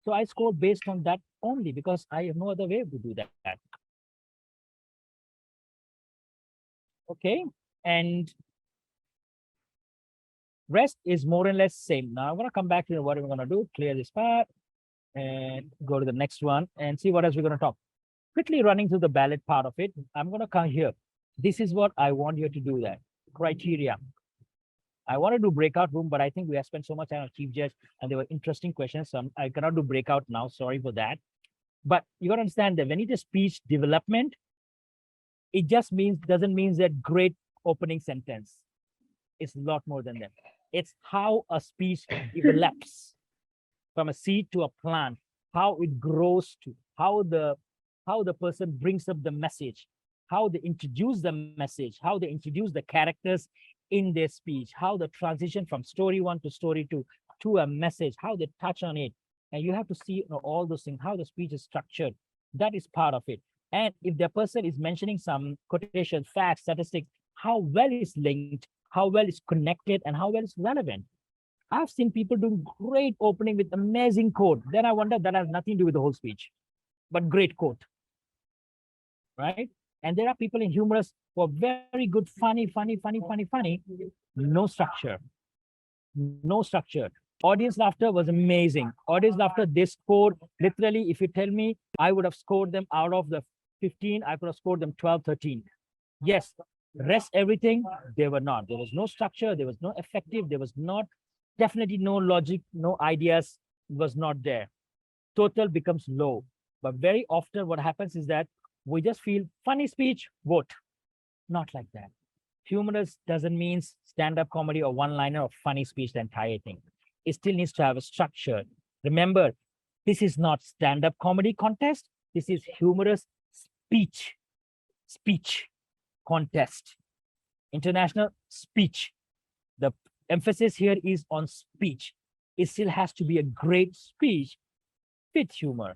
So I score based on that only because I have no other way to do that. Okay, and rest is more or less same. Now I'm going to come back to what we're going to do, clear this part and go to the next one and see what else we're going to talk. Quickly running through the ballot part of it. I'm going to come here. This is what I want you to do that. Criteria. I want to do breakout room, but I think we have spent so much time on chief judge and there were interesting questions. So I cannot do breakout now. Sorry for that. But you got to understand that when it is speech development, it just doesn't mean that great opening sentence. It's a lot more than that. It's how a speech develops from a seed to a plant, how it grows to, how the person brings up the message, how they introduce the message, how they introduce the characters in their speech, how the transition from story 1 to story 2 to a message, how they touch on it. And you have to see, you know, all those things, how the speech is structured. That is part of it. And if the person is mentioning some quotation, facts, statistics, how well is linked, how well is connected, and how well is relevant. I've seen people doing great opening with amazing quote. Then I wonder that has nothing to do with the whole speech, but great quote, right? And there are people in humorous who are very good, funny, no structure, no structure. Audience laughter was amazing. Audience laughter, they scored, literally, if you tell me, I would have scored them out of the 15, I could have scored them 12, 13. Yes, rest everything, they were not. There was no structure, there was no effective, there was not, definitely no logic, no ideas was not there. Total becomes low. But very often what happens is that we just feel funny speech, vote. Not like that. Humorous doesn't mean stand-up comedy or one-liner or funny speech, the entire thing. It still needs to have a structure. Remember, this is not stand-up comedy contest. This is humorous speech contest. International speech. The emphasis here is on speech. It still has to be a great speech with humor,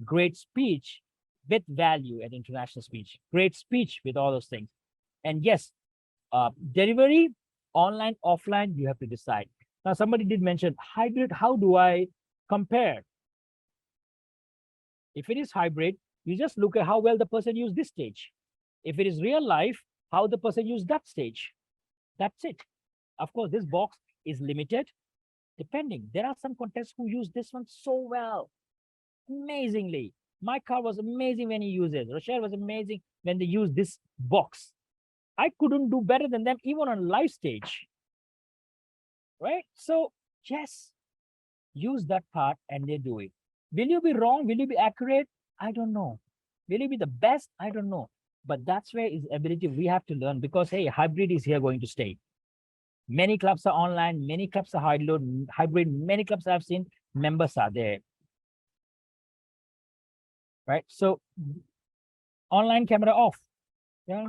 great speech with value at international speech, great speech with all those things. And yes, delivery, online, offline, you have to decide. Now, somebody did mention hybrid. How do I compare? If it is hybrid, you just look at how well the person used this stage. If it is real life, how the person used that stage. That's it. Of course, this box is limited, depending. There are some contests who use this one so well, amazingly. My car was amazing when he used it. Rochelle was amazing when they used this box. I couldn't do better than them even on live stage. Right? So yes, use that part and they do it. Will you be wrong? Will you be accurate? I don't know. Will you be the best? I don't know. But that's where is ability we have to learn because, hey, hybrid is here going to stay. Many clubs are online. Many clubs are hybrid. Many clubs I've seen, members are there. Right? So online camera off. Yeah.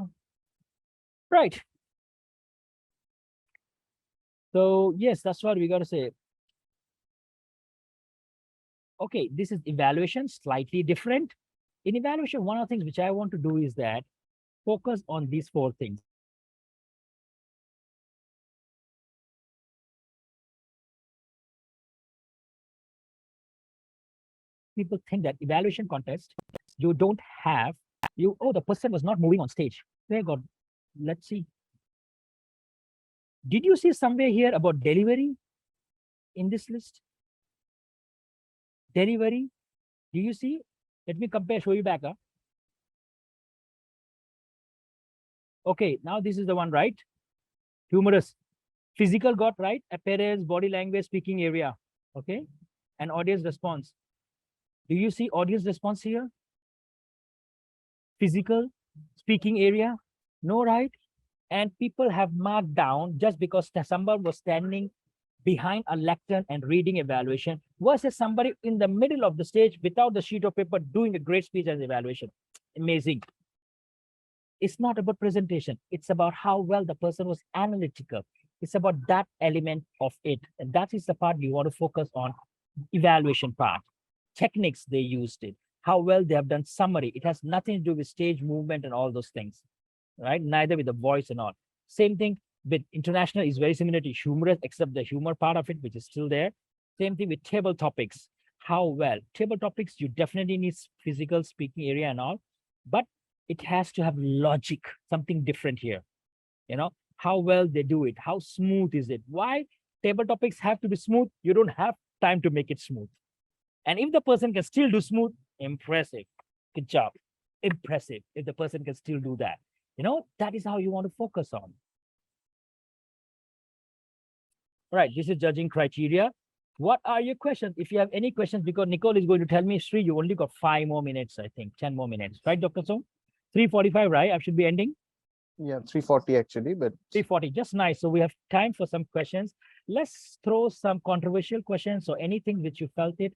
Right. So yes, that's what we got to say. Okay, this is evaluation, slightly different. In evaluation, one of the things which I want to do is that focus on these 4 things. People think that evaluation contest, you don't have, oh, the person was not moving on stage. There God, let's see. Did you see somewhere here about delivery in this list? Delivery, do you see? Let me compare, show you back. Okay, now this is the one, right? Humorous. Physical got right, appearance, body language, speaking area. Okay, and audience response. Do you see audience response here? Physical, speaking area? No, right? And people have marked down just because somebody was standing behind a lectern and reading evaluation versus somebody in the middle of the stage without the sheet of paper doing a great speech as evaluation. Amazing. It's not about presentation. It's about how well the person was analytical. It's about that element of it. And that is the part you want to focus on, evaluation part. Techniques they used it, how well they have done summary. It has nothing to do with stage movement and all those things, right? Neither with the voice and all. Same thing with international is very similar to humorous, except the humor part of it, which is still there. Same thing with table topics. How well table topics, you definitely need physical, speaking area and all, but it has to have logic, something different here. You know, how well they do it, how smooth is it? Why table topics have to be smooth? You don't have time to make it smooth. And if the person can still do smooth, impressive. Good job. Impressive. If the person can still do that, you know, that is how you want to focus on. All right, this is judging criteria. What are your questions? If you have any questions, because Nicole is going to tell me, Sri, you only got 5 more minutes, I think, 10 more minutes, right, Dr. Song? 3:45, right? I should be ending. Yeah, 3:40 actually, but 3:40, just nice. So we have time for some questions. Let's throw some controversial questions or anything which you felt it.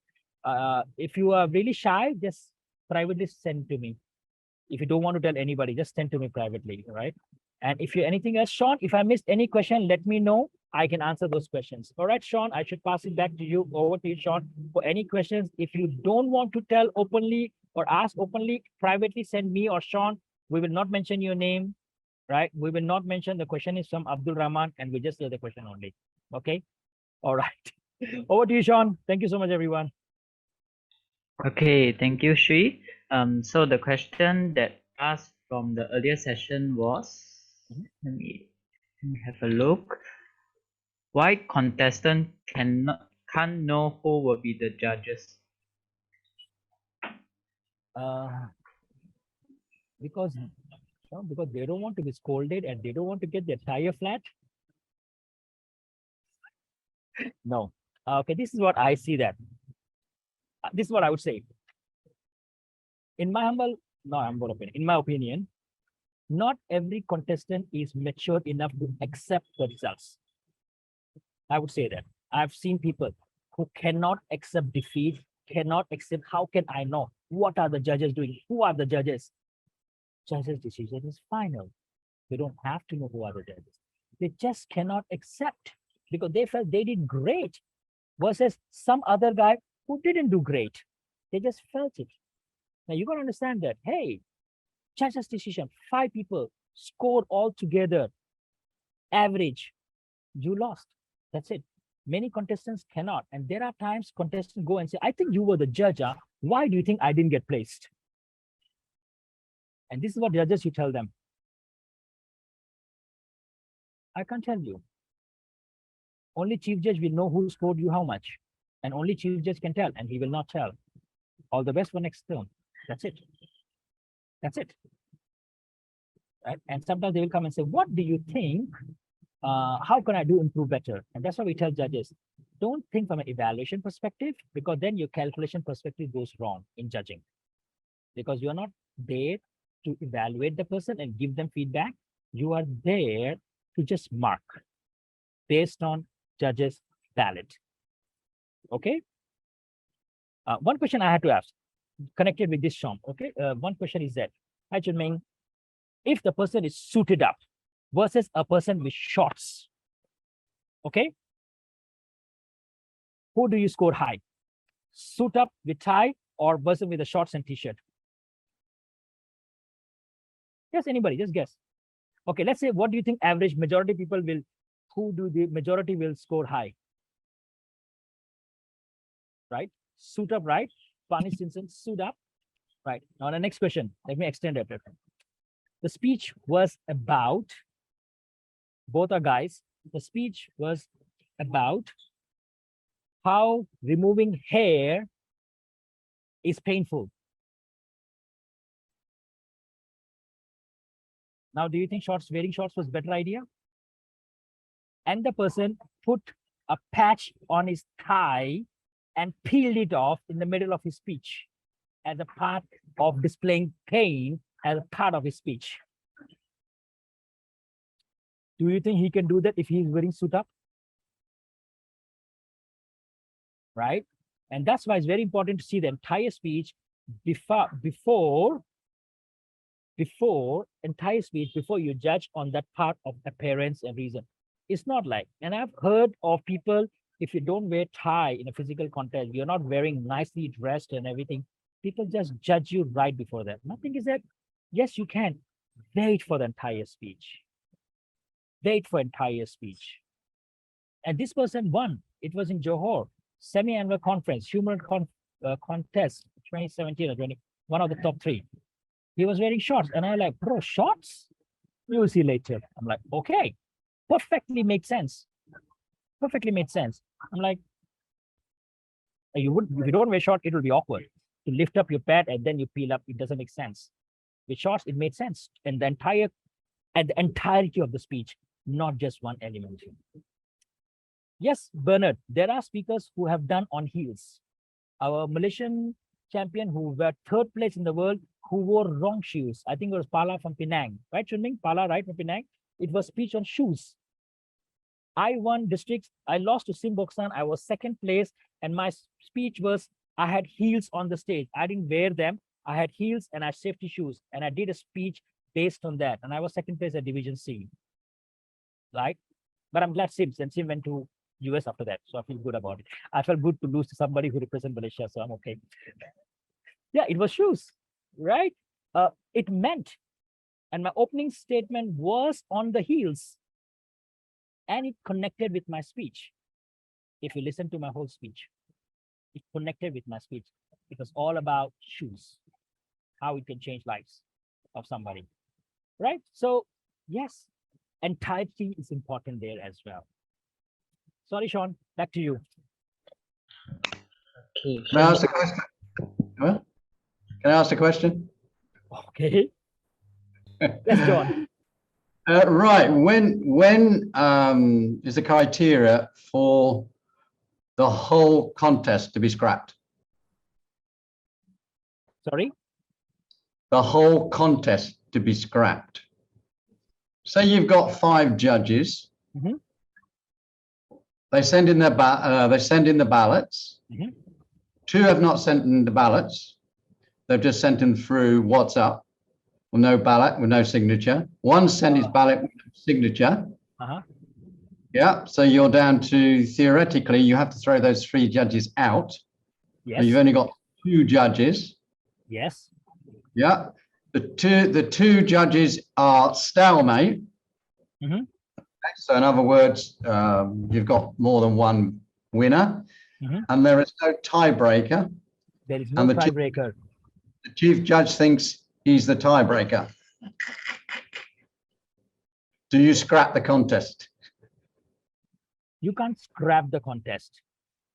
If you are really shy, just privately send to me. If you don't want to tell anybody, just send to me privately, right? And if you anything else, Sean, if I missed any question, let me know. I can answer those questions. All right, Sean, I should pass it back to you. Over to you, Sean, for any questions. If you don't want to tell openly or ask openly, privately send me or Sean. We will not mention your name, right? We will not mention the question is from Abdul Rahman and we just say the question only. Okay. All right. Over to you, Sean. Thank you so much, everyone. Okay, thank you, Sri. So the question that asked from the earlier session was, let me have a look. Why contestant can't know who will be the judges? Because they don't want to be scolded and they don't want to get their tire flat. No. Okay, this is what I see that. This is what I would say. In my opinion, not every contestant is mature enough to accept the results. I would say that. I've seen people who cannot accept defeat, cannot accept, how can I know? What are the judges doing? Who are the judges? Judges' decision is final. They don't have to know who are the judges. They just cannot accept because they felt they did great versus some other guy who didn't do great. They just felt it. Now you got to understand that, hey, judges' decision, 5 people scored all together, average, you lost. That's it. Many contestants cannot. And there are times contestants go and say, I think you were the judge. Why do you think I didn't get placed? And this is what judges you tell them. I can't tell you. Only chief judge will know who scored you how much. And only chief judge can tell, and he will not tell. All the best for next term. That's it. That's it. Right? And sometimes they will come and say, what do you think? How can I do improve better? And that's why we tell judges, don't think from an evaluation perspective, because then your calculation perspective goes wrong in judging. Because you are not there to evaluate the person and give them feedback. You are there to just mark based on judges' ballot. Okay. One question I had to ask, connected with this, Sean. Okay. One question is that, Hi Chunming, if the person is suited up versus a person with shorts, okay, who do you score high? Suit up with tie or person with the shorts and t-shirt? Yes, anybody, just guess. Okay, let's say, what do you think average majority people will, who do the majority will score high? Right? Suit up, right? Fanny Simpson, suit up. Right. Now the next question, let me extend it. The speech was about, both are guys, the speech was about how removing hair is painful. Now, do you think wearing shorts was a better idea? And the person put a patch on his thigh and peeled it off in the middle of his speech as a part of displaying pain as a part of his speech. Do you think he can do that if he's wearing suit up? Right? And that's why it's very important to see the entire speech before you judge on that part of appearance and reason. It's not like, and I've heard of people, if you don't wear tie in a physical contest, you're not wearing nicely dressed and everything, people just judge you right before that. Nothing is that, yes, you can wait for the entire speech. Wait for entire speech. And this person won. It was in Johor, semi-annual conference, humor contest, 2017 or 20, one of the top 3. He was wearing shorts, and I'm like, bro, shorts? You'll see later. I'm like, okay, perfectly made sense. Perfectly made sense. I'm like, if you don't wear shorts, it will be awkward to lift up your pad and then you peel up. It doesn't make sense. With shorts, it made sense, and the entirety of the speech, not just one element. Yes, Bernard, there are speakers who have done on heels. Our Malaysian champion who were 3rd place in the world, who wore wrong shoes. I think it was Pala from Penang, right, Chunming? Pala, right, from Penang? It was speech on shoes. I won districts. I lost to Simboksan. I was 2nd place, and my speech was, I had heels on the stage. I didn't wear them. I had heels and I had safety shoes, and I did a speech based on that. And I was 2nd place at Division C, right? But I'm glad Sim went to US after that, so I feel good about it. I felt good to lose to somebody who represents Malaysia, so I'm okay. Yeah, it was shoes, right? It meant, and my opening statement was on the heels, and it connected with my speech. If you listen to my whole speech, it connected with my speech. It was all about shoes, how it can change lives of somebody, right? So yes, entirety is important there as well. Sorry, Sean, back to you. Okay. Can I ask a question? Huh? Can I ask a question? Okay. Yes, John. Right. When is the criteria for the whole contest to be scrapped? Sorry? The whole contest to be scrapped. Say you've got 5 judges. Mm-hmm. They send in the ballots. Mm-hmm. 2 have not sent in the ballots. They've just sent them through WhatsApp with no ballot, with no signature. 1 sent his ballot with no signature. Yeah, so you're down to, theoretically, you have to throw those 3 judges out. Yes. So you've only got 2 judges. Yes. Yeah, the two judges are stalemate. Mm-hmm. So in other words, you've got more than 1 winner, and there is no tiebreaker. There is no tiebreaker. The chief judge thinks he's the tiebreaker. Do you scrap the contest? You can't scrap the contest.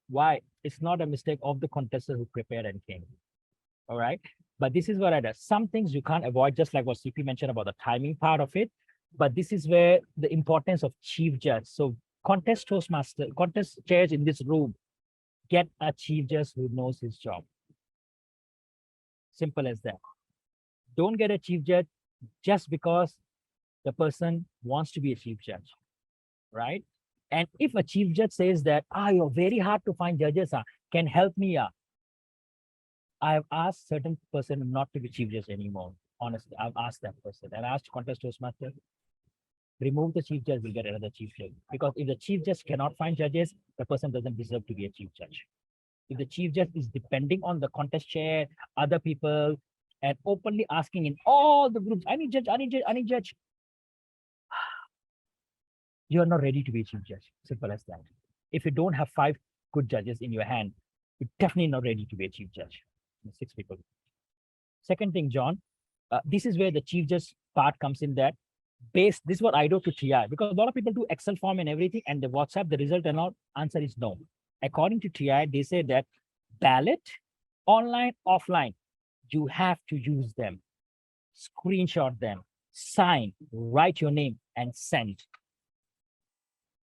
Why? It's not a mistake of the contestant who prepared and came. All right. But this is what I do. Some things you can't avoid, just like what CP mentioned about the timing part of it. But this is where the importance of chief judge. So contest chairs in this room, get a chief judge who knows his job. Simple as that. Don't get a chief judge just because the person wants to be a chief judge, right? And if a chief judge says that, you're very hard to find judges, can help me, I've asked certain person not to be chief judge anymore. Honestly, I've asked that person. I've asked contest Toastmaster, remove the chief judge, we'll get another chief judge. Because if the chief judge cannot find judges, the person doesn't deserve to be a chief judge. If the chief judge is depending on the contest chair, other people, and openly asking in all the groups, I need judge, I need judge, I need judge. You're not ready to be a chief judge. Simple as that. If you don't have 5 good judges in your hand, you're definitely not ready to be a chief judge. 6 people. Second thing, John, this is where the chief judge part comes in. That this is what I do to TI, because a lot of people do Excel form and everything, and the WhatsApp, the result and all, answer is no. According to TI, they say that ballot, online, offline, you have to use them, screenshot them, sign, write your name and send.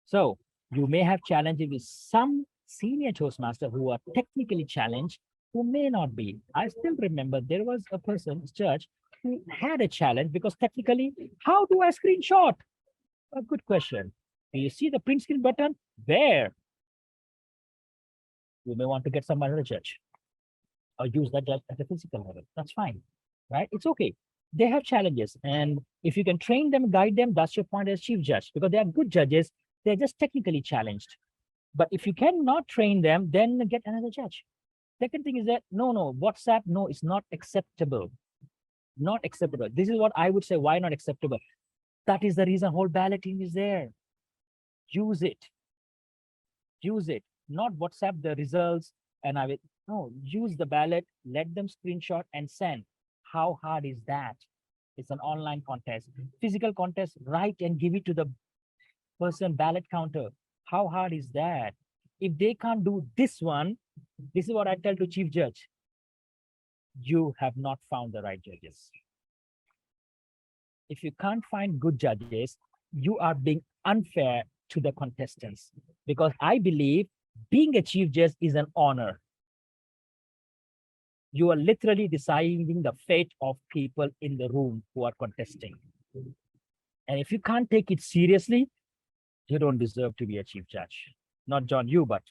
So you may have challenges with some senior Toastmaster who are technically challenged, who may not be. I still remember there was a person, judge, who had a challenge because technically, how do I screenshot? A good question. Do you see the print screen button? There. You may want to get some other judge or use that judge at the physical level. That's fine, right? It's okay. They have challenges. And if you can train them, guide them, that's your point as chief judge, because they are good judges. They're just technically challenged. But if you cannot train them, then get another judge. Second thing is that, no, WhatsApp, no, it's not acceptable. Not acceptable. This is what I would say, why not acceptable? That is the reason whole balloting is there. Use it. Use it. Not WhatsApp the results and I will, no, use the ballot, let them screenshot and send. How hard is that? It's an online contest. Physical contest, write and give it to the person ballot counter. How hard is that? If they can't do this one, this is what I tell to chief judge. You have not found the right judges. If you can't find good judges, you are being unfair to the contestants, because I believe being a chief judge is an honor. You are literally deciding the fate of people in the room who are contesting. And if you can't take it seriously, you don't deserve to be a chief judge. Not John, you, but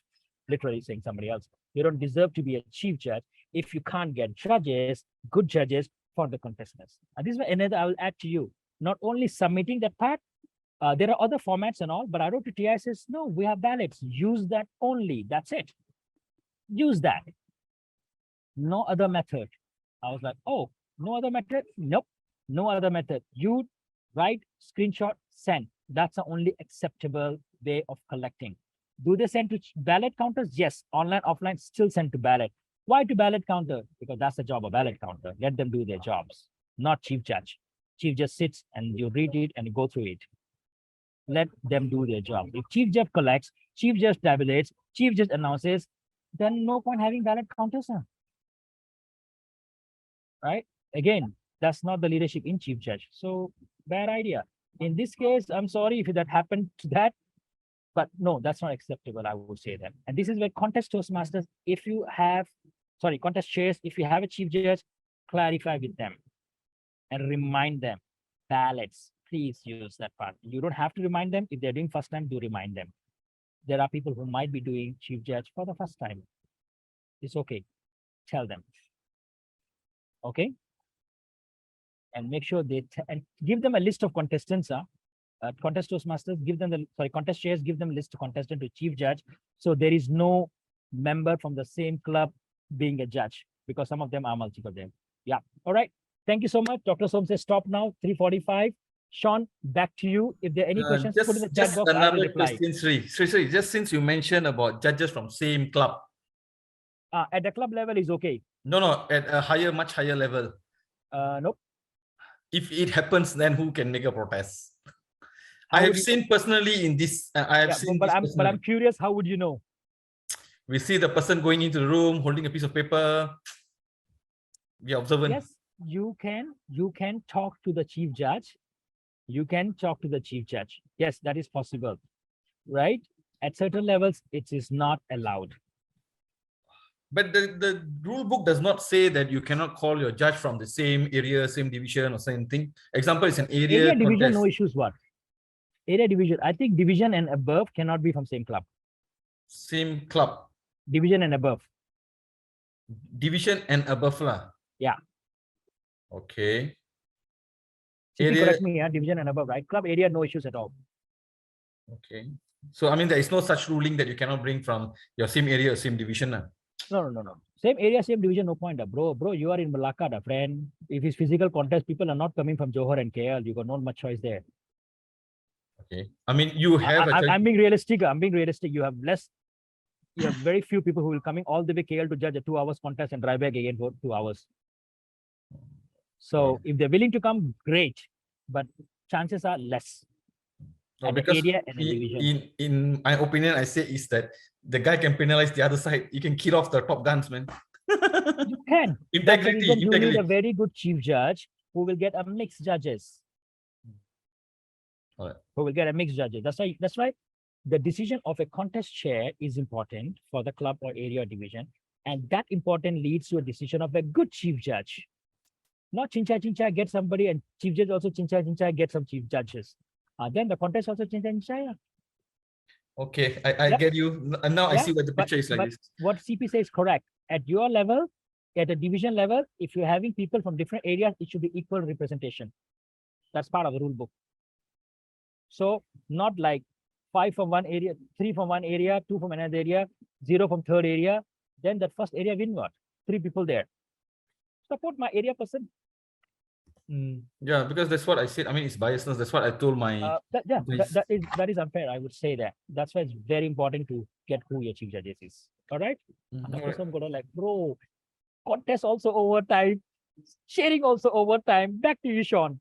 literally saying somebody else. You don't deserve to be a chief judge if you can't get judges, good judges for the contestants. And this is another I will add to you. Not only submitting that part, there are other formats and all, but I wrote to TI says, no, we have ballots. Use that only. That's it. Use that. No other method. I was like, oh, no other method? Nope, no other method. You write, screenshot, send. That's the only acceptable way of collecting. Do they send to ballot counters? Yes, online, offline, still send to ballot. Why to ballot counter? Because that's the job of ballot counter. Let them do their jobs, not chief judge. Chief judge sits and you read it and you go through it. Let them do their job. If chief judge collects, chief judge tabulates, chief judge announces, then no point having ballot counters. Right? Again, that's not the leadership in chief judge. So bad idea. In this case, I'm sorry if that happened to that, but no, that's not acceptable, I would say that. And this is where contest Toastmasters, if you have, sorry, contest chairs, if you have a chief judge, clarify with them and remind them. Ballots, please use that part. You don't have to remind them. If they're doing first time, do remind them. There are people who might be doing chief judge for the first time. It's okay. Tell them. Okay. And make sure they and give them a list of contestants. Contest Toastmasters, give them the contest chairs, give them a list of contestants to chief judge. So there is no member from the same club being a judge, because some of them are multiple them. Yeah. All right. Thank you so much. Dr. Som says stop now, 3:45. Sean, back to you. If there are any questions, put in the chat box. I will reply. Question, Sri, just since you mentioned about judges from same club. At the club level is okay. No, at a higher, much higher level. Nope. If it happens, then who can make a protest? I have seen personally in this. I have seen. But I'm curious. How would you know? We see the person going into the room holding a piece of paper. We are observant. Yes, you can talk to the chief judge. You can talk to the chief judge. Yes, that is possible, right? At certain levels, it is not allowed. But the rule book does not say that you cannot call your judge from the same area, same division, or same thing. Example is an area division, contest. no issues. What? Area division. I think division and above cannot be from same club. Same club. Division and above. Division and above lah. Yeah. Okay. Correct me, yeah. Division and above, right? Club area, no issues at all. Okay. So I mean, there is no such ruling that you cannot bring from your same area or same division. No. Same area, same division, no point. Bro, you are in Malacca, friend. If it's physical contest, people are not coming from Johor and KL. You got not much choice there. Okay. I mean, you have. I'm being realistic. You have very few people who will coming all the way KL to judge a 2 hours contest and drive back again for 2 hours. So if they're willing to come, great, but chances are less. No, because in my opinion, I say is that the guy can penalize the other side. You can kill off the top guns, man. You can. Integrity. You need a very good chief judge who will get a mixed judges. who will get a mixed judges. That's why the decision of a contest chair is important for the club or area or division. And that important leads to a decision of a good chief judge. Not chincha get somebody and chief judge also chincha get some chief judges. Then the contest also chincha. Okay, I get you. And now I see what the picture is like this. What CP says is correct. At your level, at a division level, if you're having people from different areas, it should be equal representation. That's part of the rule book. So not like 5 from one area, 3 from one area, 2 from another area, 0 from third area. Then that first area win what? 3 people there. Support my area person. Yeah, because that's what I said. I mean, it's biasness. That's what I told my. That is unfair. I would say that. That's why it's very important to get who your chief judges is. All right. And the person gonna like, bro, contest also overtime, sharing also overtime. Back to you, Sean.